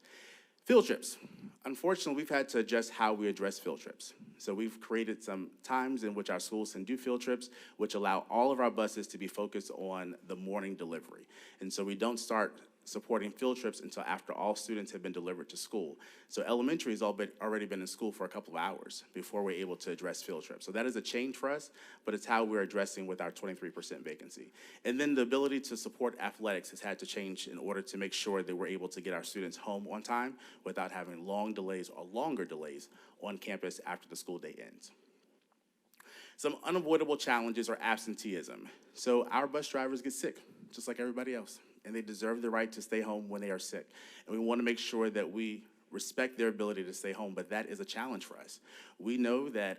Field trips. Unfortunately, we've had to adjust how we address field trips. So we've created some times in which our schools can do field trips, which allow all of our buses to be focused on the morning delivery. And so we don't start supporting field trips until after all students have been delivered to school. So elementary has already been in school for a couple of hours before we're able to address field trips. So that is a change for us, but it's how we're addressing with our 23% vacancy. And then the ability to support athletics has had to change in order to make sure that we're able to get our students home on time without having long delays or longer delays on campus after the school day ends. Some unavoidable challenges are absenteeism. So our bus drivers get sick, just like everybody else, and they deserve the right to stay home when they are sick. And we want to make sure that we respect their ability to stay home, but that is a challenge for us. We know that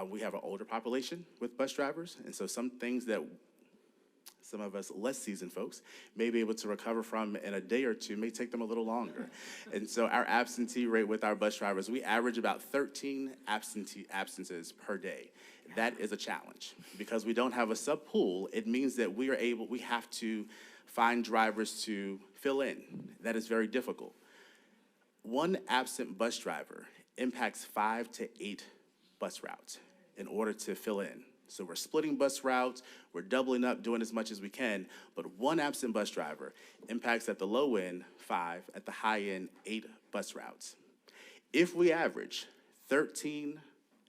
we have an older population with bus drivers, and so some things that some of us less seasoned folks may be able to recover from in a day or two may take them a little longer. And so our absentee rate with our bus drivers, we average about 13 absences per day. That is a challenge. Because we don't have a sub pool, it means that we have to find drivers to fill in. That is very difficult. One absent bus driver impacts 5 to 8 bus routes in order to fill in. So we're splitting bus routes, we're doubling up, doing as much as we can, but one absent bus driver impacts at the low end 5, at the high end 8 bus routes. If we average 13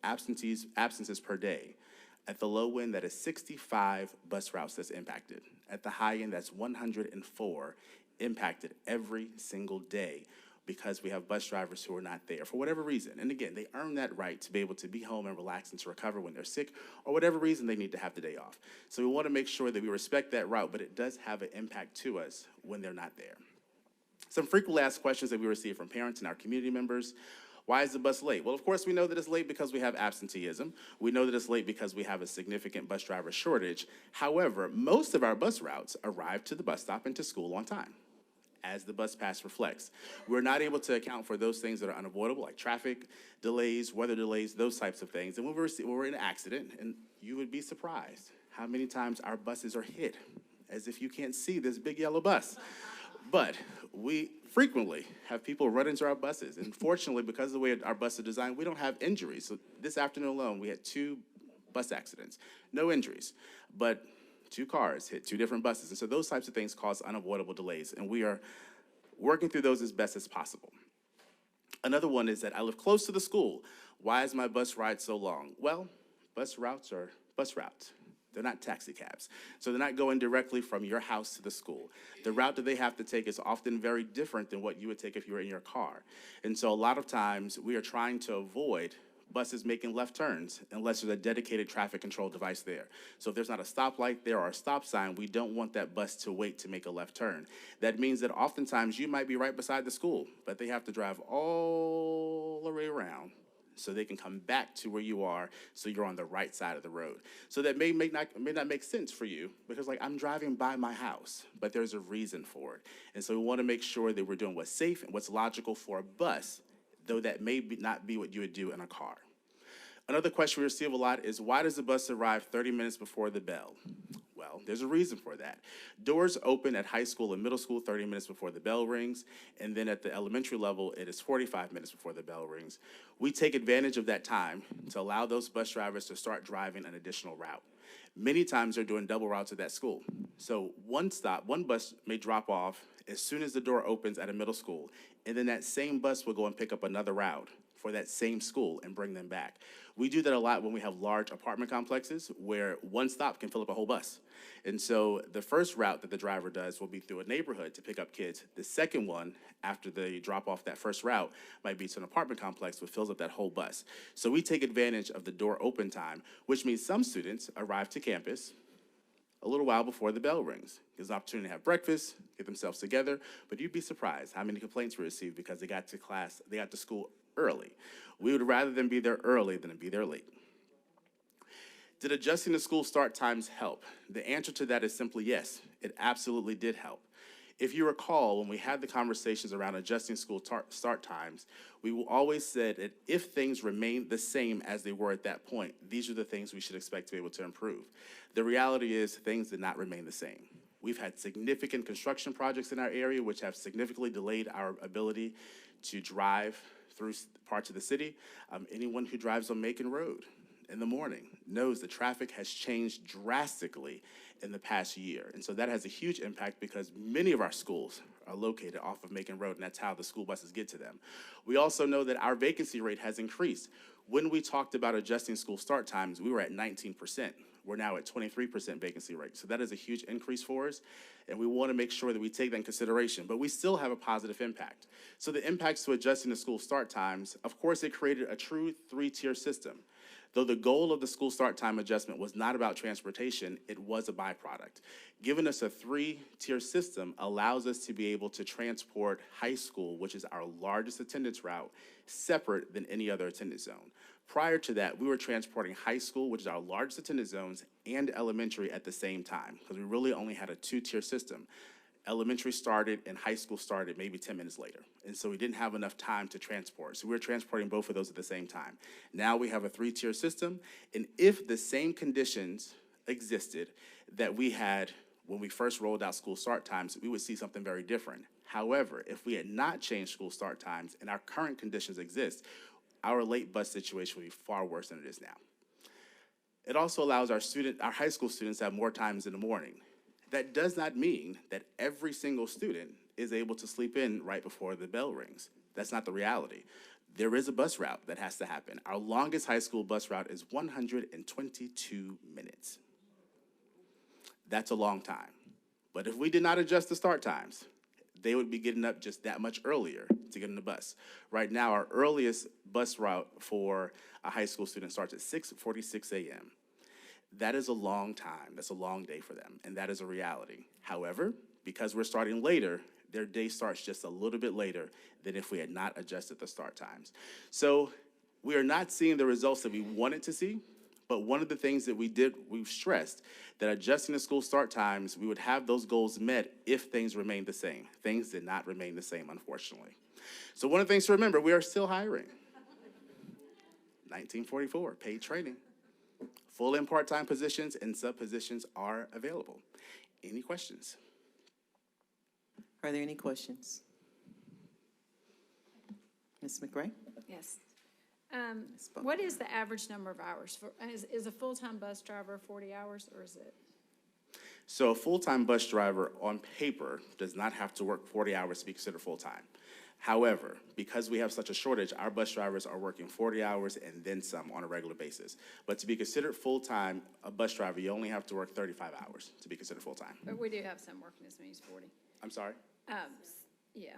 absences per day, at the low end that is 65 bus routes that's impacted. At the high end that's 104 impacted every single day, because we have bus drivers who are not there for whatever reason. And again, they earn that right to be able to be home and relax and to recover when they're sick or whatever reason they need to have the day off. So we want to make sure that we respect that route, but it does have an impact to us when they're not there. Some frequently asked questions that we receive from parents and our community members. Why is the bus late? Well, of course, we know that it's late because we have absenteeism. We know that it's late because we have a significant bus driver shortage. However, most of our bus routes arrive to the bus stop and to school on time, as the bus pass reflects. We're not able to account for those things that are unavoidable, like traffic delays, weather delays, those types of things. And when we're in an accident, and you would be surprised how many times our buses are hit, as if you can't see this big yellow bus. But we frequently have people run into our buses. And fortunately, because of the way our buses are designed, we don't have injuries. So this afternoon alone, we had 2 bus accidents. No injuries, but 2 cars hit 2 different buses. And so those types of things cause unavoidable delays, and we are working through those as best as possible. Another one is that I live close to the school. Why is my bus ride so long? Well, bus routes are bus routes. They're not taxi cabs. So they're not going directly from your house to the school. The route that they have to take is often very different than what you would take if you were in your car. And so a lot of times we are trying to avoid buses making left turns unless there's a dedicated traffic control device there. So if there's not a stoplight there or a stop sign, we don't want that bus to wait to make a left turn. That means that oftentimes you might be right beside the school, but they have to drive all the way around so they can come back to where you are, so you're on the right side of the road. So that may not make sense for you, because like I'm driving by my house, but there's a reason for it. And so we want to make sure that we're doing what's safe and what's logical for a bus, though that may not be what you would do in a car. Another question we receive a lot is, why does the bus arrive 30 minutes before the bell? Well, there's a reason for that. Doors open at high school and middle school 30 minutes before the bell rings, and then at the elementary level, it is 45 minutes before the bell rings. We take advantage of that time to allow those bus drivers to start driving an additional route. Many times they're doing double routes at that school. So one bus may drop off as soon as the door opens at a middle school, and then that same bus will go and pick up another route for that same school and bring them back. We do that a lot when we have large apartment complexes where one stop can fill up a whole bus. And so the first route that the driver does will be through a neighborhood to pick up kids. The second one, after they drop off that first route, might be to an apartment complex which fills up that whole bus. So we take advantage of the door open time, which means some students arrive to campus a little while before the bell rings. Gives an opportunity to have breakfast, get themselves together, but you'd be surprised how many complaints we receive because they got to school early. We would rather them be there early than to be there late. Did adjusting the school start times help? The answer to that is simply yes, it absolutely did help. If you recall, when we had the conversations around adjusting school start times, we always said that if things remain the same as they were at that point, these are the things we should expect to be able to improve. The reality is things did not remain the same. We've had significant construction projects in our area which have significantly delayed our ability to drive through parts of the city. Anyone who drives on Macon Road in the morning knows the traffic has changed drastically in the past year. And so that has a huge impact because many of our schools are located off of Macon Road, and that's how the school buses get to them. We also know that our vacancy rate has increased. When we talked about adjusting school start times, we were at 19%. We're now at 23% vacancy rate. So that is a huge increase for us, and we want to make sure that we take that in consideration, but we still have a positive impact. So the impacts to adjusting the school start times, of course, it created a true three-tier system. Though the goal of the school start time adjustment was not about transportation, it was a byproduct. Giving us a three-tier system allows us to be able to transport high school, which is our largest attendance route, separate than any other attendance zone. Prior to that, we were transporting high school, which is our largest attendance zones, and elementary at the same time, because we really only had a two-tier system. Elementary started and high school started maybe 10 minutes later. And so we didn't have enough time to transport. So we were transporting both of those at the same time. Now we have a three-tier system. And if the same conditions existed that we had when we first rolled out school start times, we would see something very different. However, if we had not changed school start times and our current conditions exist, our late bus situation would be far worse than it is now. It also allows our high school students to have more times in the morning. That does not mean that every single student is able to sleep in right before the bell rings. That's not the reality. There is a bus route that has to happen. Our longest high school bus route is 122 minutes. That's a long time. But if we did not adjust the start times, they would be getting up just that much earlier to get on the bus. Right now, our earliest bus route for a high school student starts at 6:46 a.m. That is a long time. That's a long day for them, and that is a reality. However, because we're starting later, their day starts just a little bit later than if we had not adjusted the start times. So we are not seeing the results that we wanted to see, but one of the things that we've stressed that adjusting the school start times, we would have those goals met if things remained the same. Things did not remain the same, unfortunately. So one of the things to remember, we are still hiring. 1944, paid training. Full and part-time positions and sub-positions are available. Any questions? Are there any questions? Ms. McRae? Yes. What is the average number of hours? Is a full-time bus driver 40 hours, or is it? So a full-time bus driver on paper does not have to work 40 hours to be considered full-time. However, because we have such a shortage, our bus drivers are working 40 hours and then some on a regular basis. But to be considered full-time, a bus driver, you only have to work 35 hours to be considered full-time. But we do have some working as many as 40. I'm sorry? Yeah.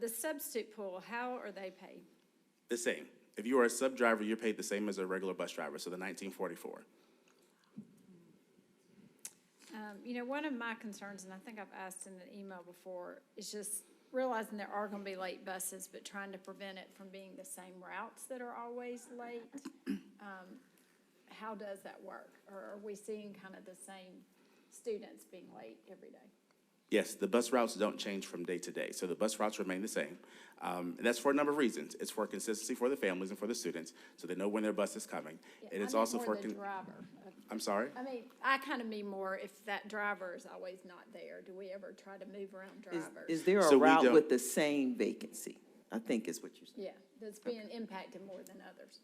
The substitute pool, how are they paid? The same. If you are a sub driver, you're paid the same as a regular bus driver, so the $19.44. One of my concerns, and I think I've asked in an email before, is just realizing there are going to be late buses, but trying to prevent it from being the same routes that are always late. How does that work? Or are we seeing kind of the same students being late every day? Yes, the bus routes don't change from day to day, so the bus routes remain the same. And that's for a number of reasons. It's for consistency for the families and for the students, so they know when their bus is coming. And it's also for... the driver. I'm sorry? I mean, I kind of mean more if that driver is always not there. Do we ever try to move around drivers? Is there a route with the same vacancy? I think is what you're saying. Yeah, that's being impacted more than others.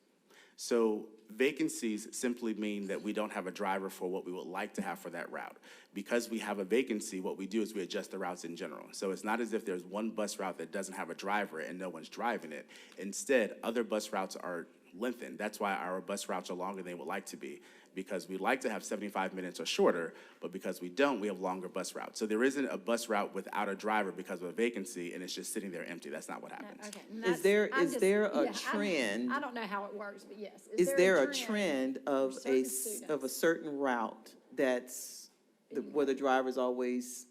So vacancies simply mean that we don't have a driver for what we would like to have for that route. Because we have a vacancy, what we do is we adjust the routes in general. So it's not as if there's one bus route that doesn't have a driver and no one's driving it. Instead, other bus routes are lengthened. That's why our bus routes are longer than they would like to be, because we like to have 75 minutes or shorter, but because we don't, we have longer bus routes. So there isn't a bus route without a driver because of a vacancy and it's just sitting there empty. That's not what happens. Okay. Is there a trend? I don't know how it works, but yes. Is there a trend of a certain route that's where the driver's always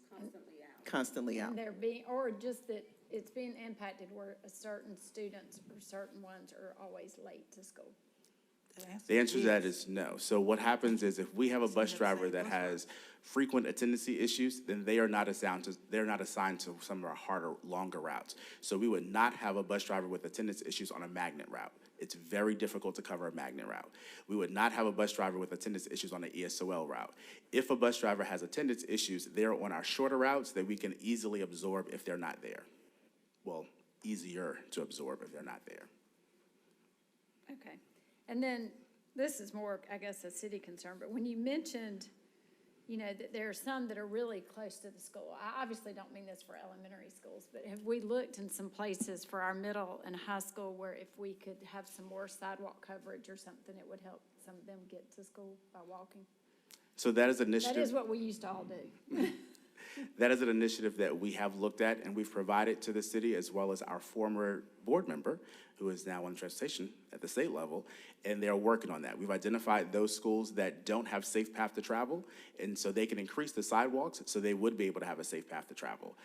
constantly out? And they're being, or just that it's being impacted where a certain students or certain ones are always late to school? The answer to that is no. So what happens is if we have a bus driver that has frequent attendance issues, then they are not assigned to some of our harder, longer routes. So we would not have a bus driver with attendance issues on a magnet route. It's very difficult to cover a magnet route. We would not have a bus driver with attendance issues on an ESOL route. If a bus driver has attendance issues, they're on our shorter routes that we can easily absorb if they're not there. Well, easier to absorb if they're not there. Okay. And then, this is more, I guess, a city concern, but when you mentioned, that there are some that are really close to the school, I obviously don't mean this for elementary schools, but have we looked in some places for our middle and high school where if we could have some more sidewalk coverage or something, it would help some of them get to school by walking? So that is an initiative. That is what we used to all do. That is an initiative that we have looked at and we've provided to the city, as well as our former board member, who is now on transportation at the state level, and they're working on that. We've identified those schools that don't have safe path to travel, and so they can increase the sidewalks so they would be able to have a safe path to travel.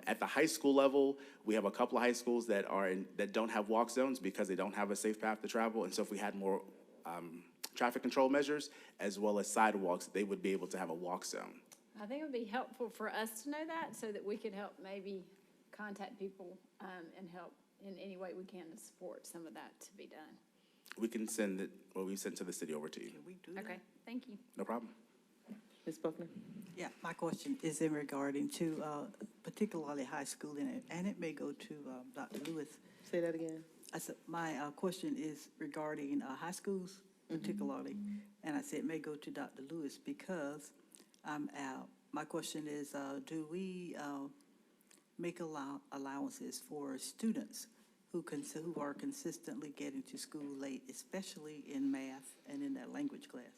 At the high school level, we have a couple of high schools that don't have walk zones because they don't have a safe path to travel, and so if we had more traffic control measures as well as sidewalks, they would be able to have a walk zone. I think it would be helpful for us to know that so that we could help maybe contact people and help in any way we can to support some of that to be done. We can send what we sent to the city over to you. Can we do Okay, thank you. No problem. Ms. Buckner? Yeah, my question is in regarding to particularly high school, and it may go to Dr. Lewis. Say that again. I said, my question is regarding high schools particularly, and I said it may go to Dr. Lewis because I'm out. My question is, do we make allowances for students who are consistently getting to school late, especially in math and in that language class?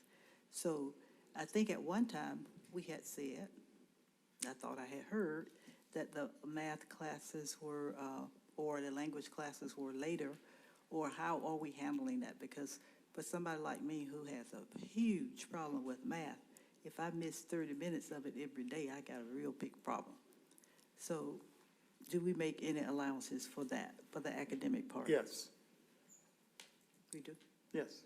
So I think at one time we had said, I thought I had heard, that the math classes were, or the language classes were later, or how are we handling that? Because for somebody like me who has a huge problem with math, if I miss 30 minutes of it every day, I got a real big problem. So do we make any allowances for that, for the academic part? Yes. We do? Yes.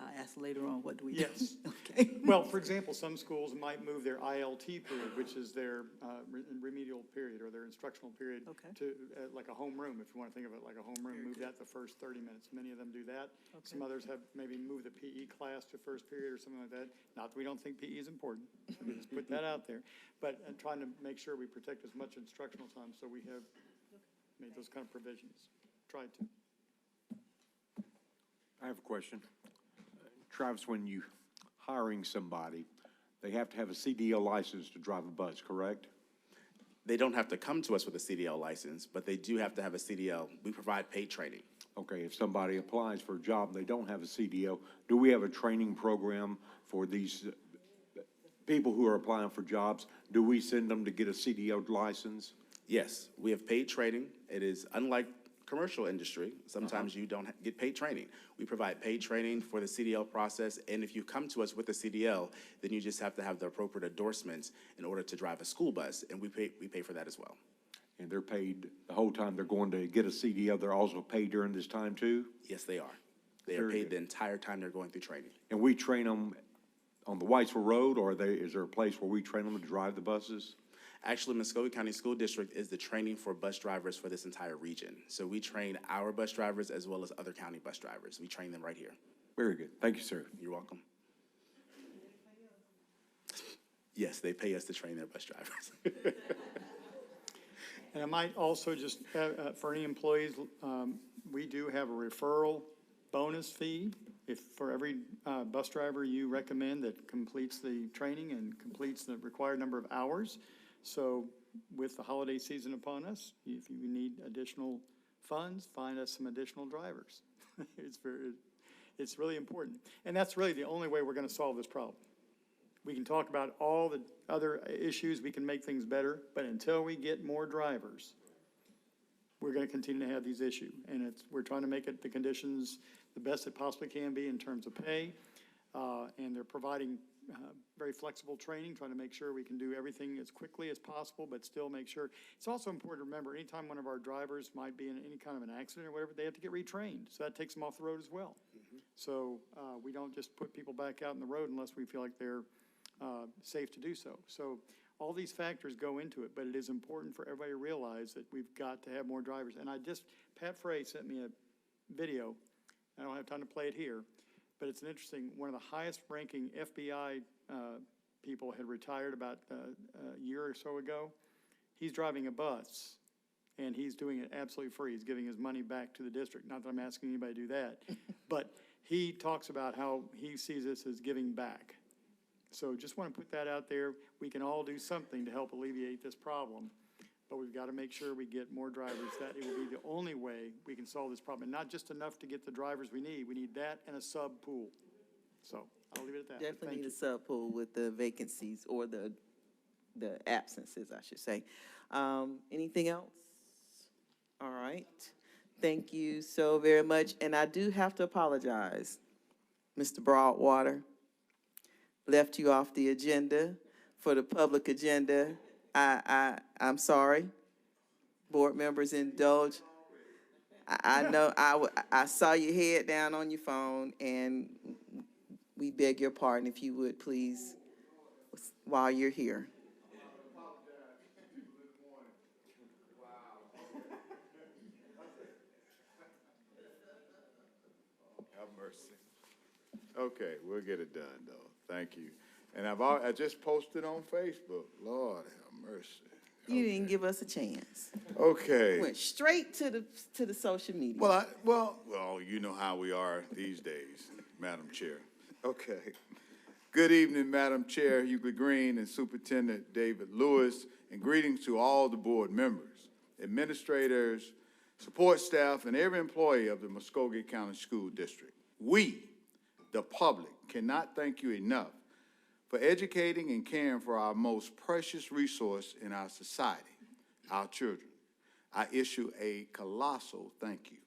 I'll ask later on, what do we do? Yes. Okay. Well, for example, some schools might move their ILT period, which is their remedial period or their instructional period, to like a homeroom, if you want to think of it like a homeroom, move that the first 30 minutes. Many of them do that. Some others have maybe moved the PE class to first period or something like that. Not that we don't think PE is important. Let me just put that out there. But trying to make sure we protect as much instructional time, so we have made those kind of provisions. Tried to. I have a question. Travis, when you hiring somebody, they have to have a CDL license to drive a bus, correct? They don't have to come to us with a CDL license, but they do have to have a CDL. We provide paid training. Okay, if somebody applies for a job and they don't have a CDL, do we have a training program for these people who are applying for jobs? Do we send them to get a CDL license? Yes, we have paid training. It is unlike commercial industry. Sometimes you don't get paid training. We provide paid training for the CDL process, and if you come to us with a CDL, then you just have to have the appropriate endorsements in order to drive a school bus, and we pay for that as well. And they're paid the whole time they're going to get a CDL. They're also paid during this time too? Yes, they are. They are Very paid good. the entire time they're going through training. And we train them on the Whitesville Road, or is there a place where we train them to drive the buses? Actually, Muscogee County School District is the training for bus drivers for this entire region. So we train our bus drivers as well as other county bus drivers. We train them right here. Very good. Thank you, sir. You're welcome. Yes, they pay us to train their bus drivers. And I might also just, for any employees, we do have a referral bonus fee. If for every bus driver you recommend that completes the training and completes the required number of hours. So with the holiday season upon us, if you need additional funds, find us some additional drivers. It's really important. And that's really the only way we're going to solve this problem. We can talk about all the other issues, we can make things better, but until we get more drivers, we're going to continue to have these issues. And we're trying to make it the conditions the best it possibly can be in terms of pay. And they're providing very flexible training, trying to make sure we can do everything as quickly as possible, but still make sure. It's also important to remember, anytime one of our drivers might be in any kind of an accident or whatever, they have to get retrained. So that takes them off the road as well. So we don't just put people back out in the road unless we feel like they're safe to do so. So all these factors go into it, but it is important for everybody to realize that we've got to have more drivers. And Pat Frey sent me a video. I don't have time to play it here, but it's an interesting, one of the highest ranking FBI people had retired about a year or so ago. He's driving a bus and he's doing it absolutely free. He's giving his money back to the district. Not that I'm asking anybody to do that, but he talks about how he sees this as giving back. So just want to put that out there. We can all do something to help alleviate this problem, but we've got to make sure we get more drivers. That it will be the only way we can solve this problem. And not just enough to get the drivers we need that and a sub pool. So I'll leave it at that. Definitely need a sub pool with the vacancies or the absences, I should say. Anything else? All right. Thank you so very much. And I do have to apologize. Mr. Broadwater left you off the agenda for the public agenda. I'm sorry. Board members indulge. I know I saw your head down on your phone, and we beg your pardon if you would please while you're here. Have mercy. Okay, we'll get it done, though. Thank you. And I just posted on Facebook. Lord have mercy. You didn't give us a chance. Okay. Went straight to the social media. Well, you know how we are these days, Madam Chair. Okay. Good evening, Madam Chair Hughley Green and Superintendent David Lewis, and greetings to all the board members, administrators, support staff, and every employee of the Muscogee County School District. We, the public, cannot thank you enough for educating and caring for our most precious resource in our society, our children. I issue a colossal thank you.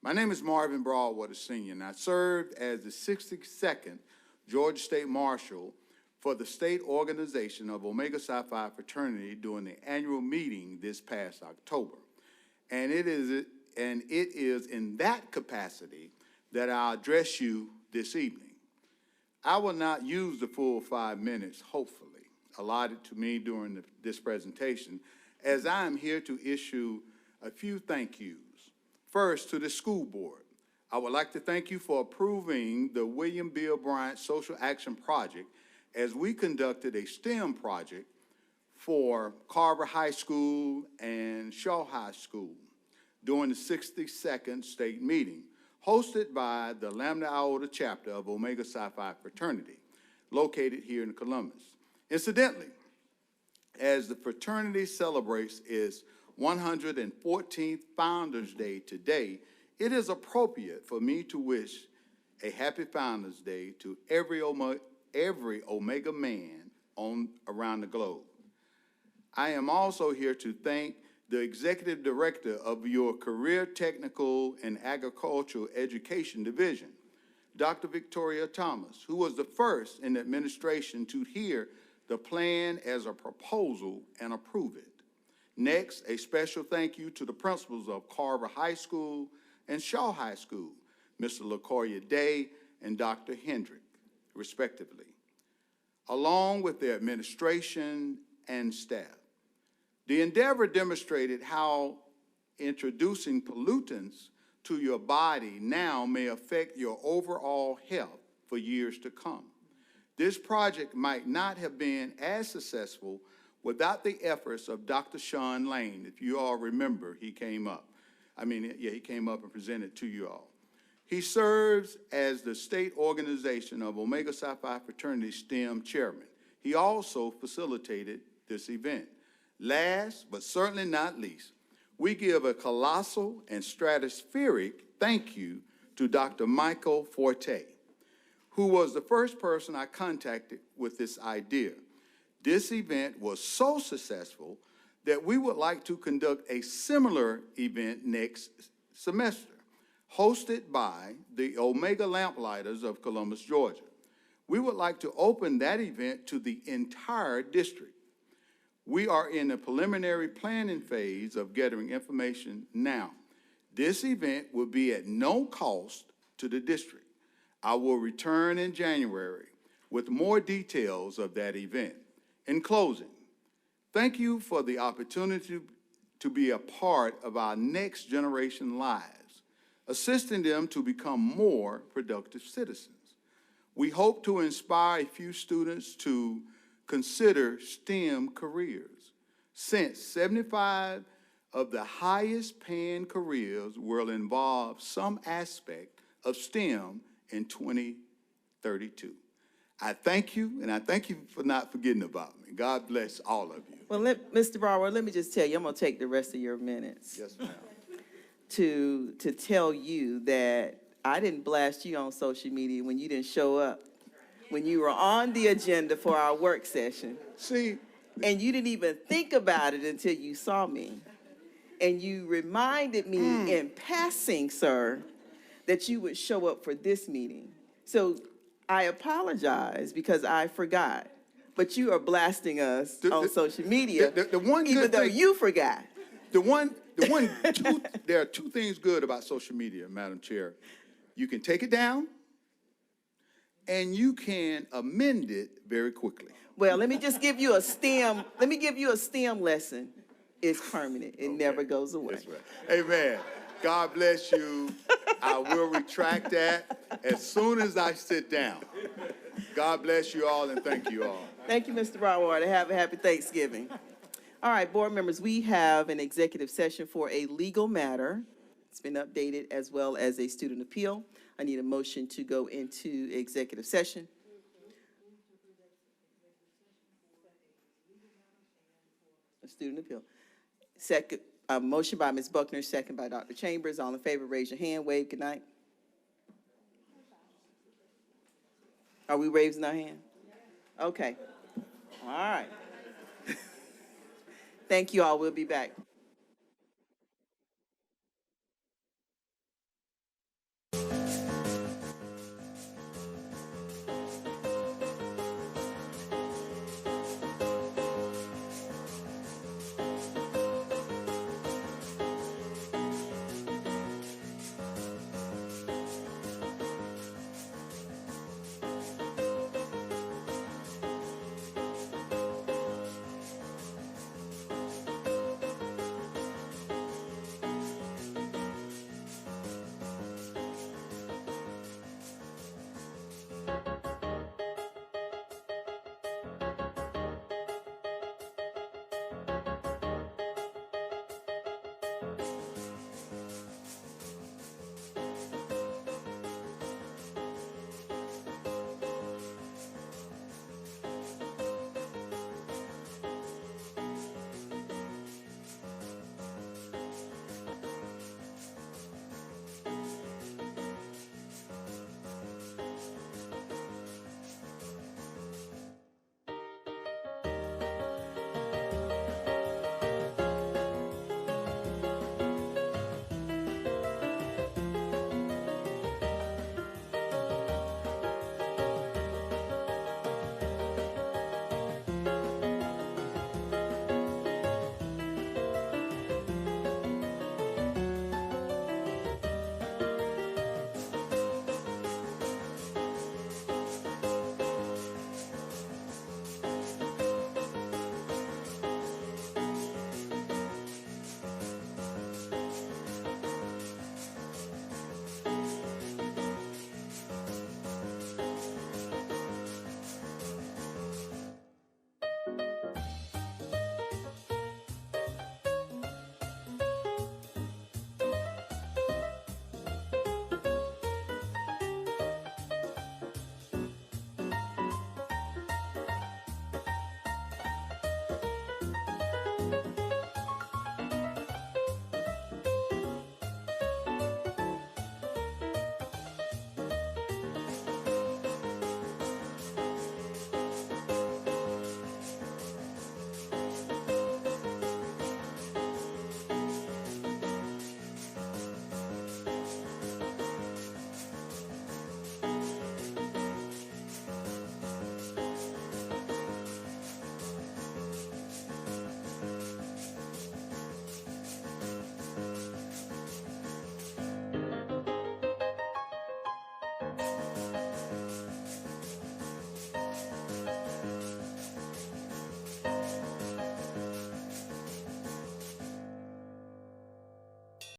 My name is Marvin Broadwater Sr., and I served as the 62nd Georgia State Marshal for the state organization of Omega Psi Phi Fraternity during the annual meeting this past October. And it is in that capacity that I'll address you this evening. I will not use the full 5 minutes, hopefully, allotted to me during this presentation, as I am here to issue a few thank yous. First, to the school board. I would like to thank you for approving the William Bill Bryant Social Action Project as we conducted a STEM project for Carver High School and Shaw High School during the 62nd state meeting, hosted by the Lambda Iota chapter of Omega Psi Phi Fraternity, located here in Columbus. Incidentally, as the fraternity celebrates its 114th Founders Day today, it is appropriate for me to wish a happy Founders Day to every Omega man around the globe. I am also here to thank the Executive Director of your Career Technical and Agricultural Education Division, Dr. Victoria Thomas, who was the first in the administration to hear the plan as a proposal and approve it. Next, a special thank you to the principals of Carver High School and Shaw High School, Mr. LaCoya Day and Dr. Hendrick, respectively, along with their administration and staff. The endeavor demonstrated how introducing pollutants to your body now may affect your overall health for years to come. This project might not have been as successful without the efforts of Dr. Sean Lane. If you all remember, he came up. He came up and presented to you all. He serves as the state organization of Omega Psi Phi Fraternity STEM chairman. He also facilitated this event. Last, but certainly not least, we give a colossal and stratospheric thank you to Dr. Michael Forte, who was the first person I contacted with this idea. This event was so successful that we would like to conduct a similar event next semester, hosted by the Omega Lamplighters of Columbus, Georgia. We would like to open that event to the entire district. We are in the preliminary planning phase of gathering information now. This event will be at no cost to the district. I will return in January with more details of that event. In closing, thank you for the opportunity to be a part of our next generation lives, assisting them to become more productive citizens. We hope to inspire a few students to consider STEM careers, since 75 of the highest paying careers will involve some aspect of STEM in 2032. I thank you, and I thank you for not forgetting about me. God bless all of you. Well, Mr. Barber, let me just tell you, I'm going to take the rest of your minutes Yes, ma'am. to tell you that I didn't blast you on social media when you didn't show up, when you were on the agenda for our work session. See, and you didn't even think about it until you saw me. And you reminded me in passing, sir, that you would show up for this meeting. So I apologize because I forgot. But you are blasting us on social media, even though you forgot. There are two things good about social media, Madam Chair. You can take it down, and you can amend it very quickly. Well, let me just give you a STEM, lesson. It's permanent. It never goes away. That's right. Amen. God bless you. I will retract that as soon as I sit down. God bless you all, and thank you all. Thank you, Mr. Broadwater. Have a happy Thanksgiving. All right, board members, we have an executive session for a legal matter. It's been updated, as well as a student appeal. I need a motion to go into executive session. A student appeal. Second, motion by Ms. Buckner, second by Dr. Chambers. All in favor, raise your hand, wave, good night. Are we raising our hand? Okay. All right. Thank you all. We'll be back.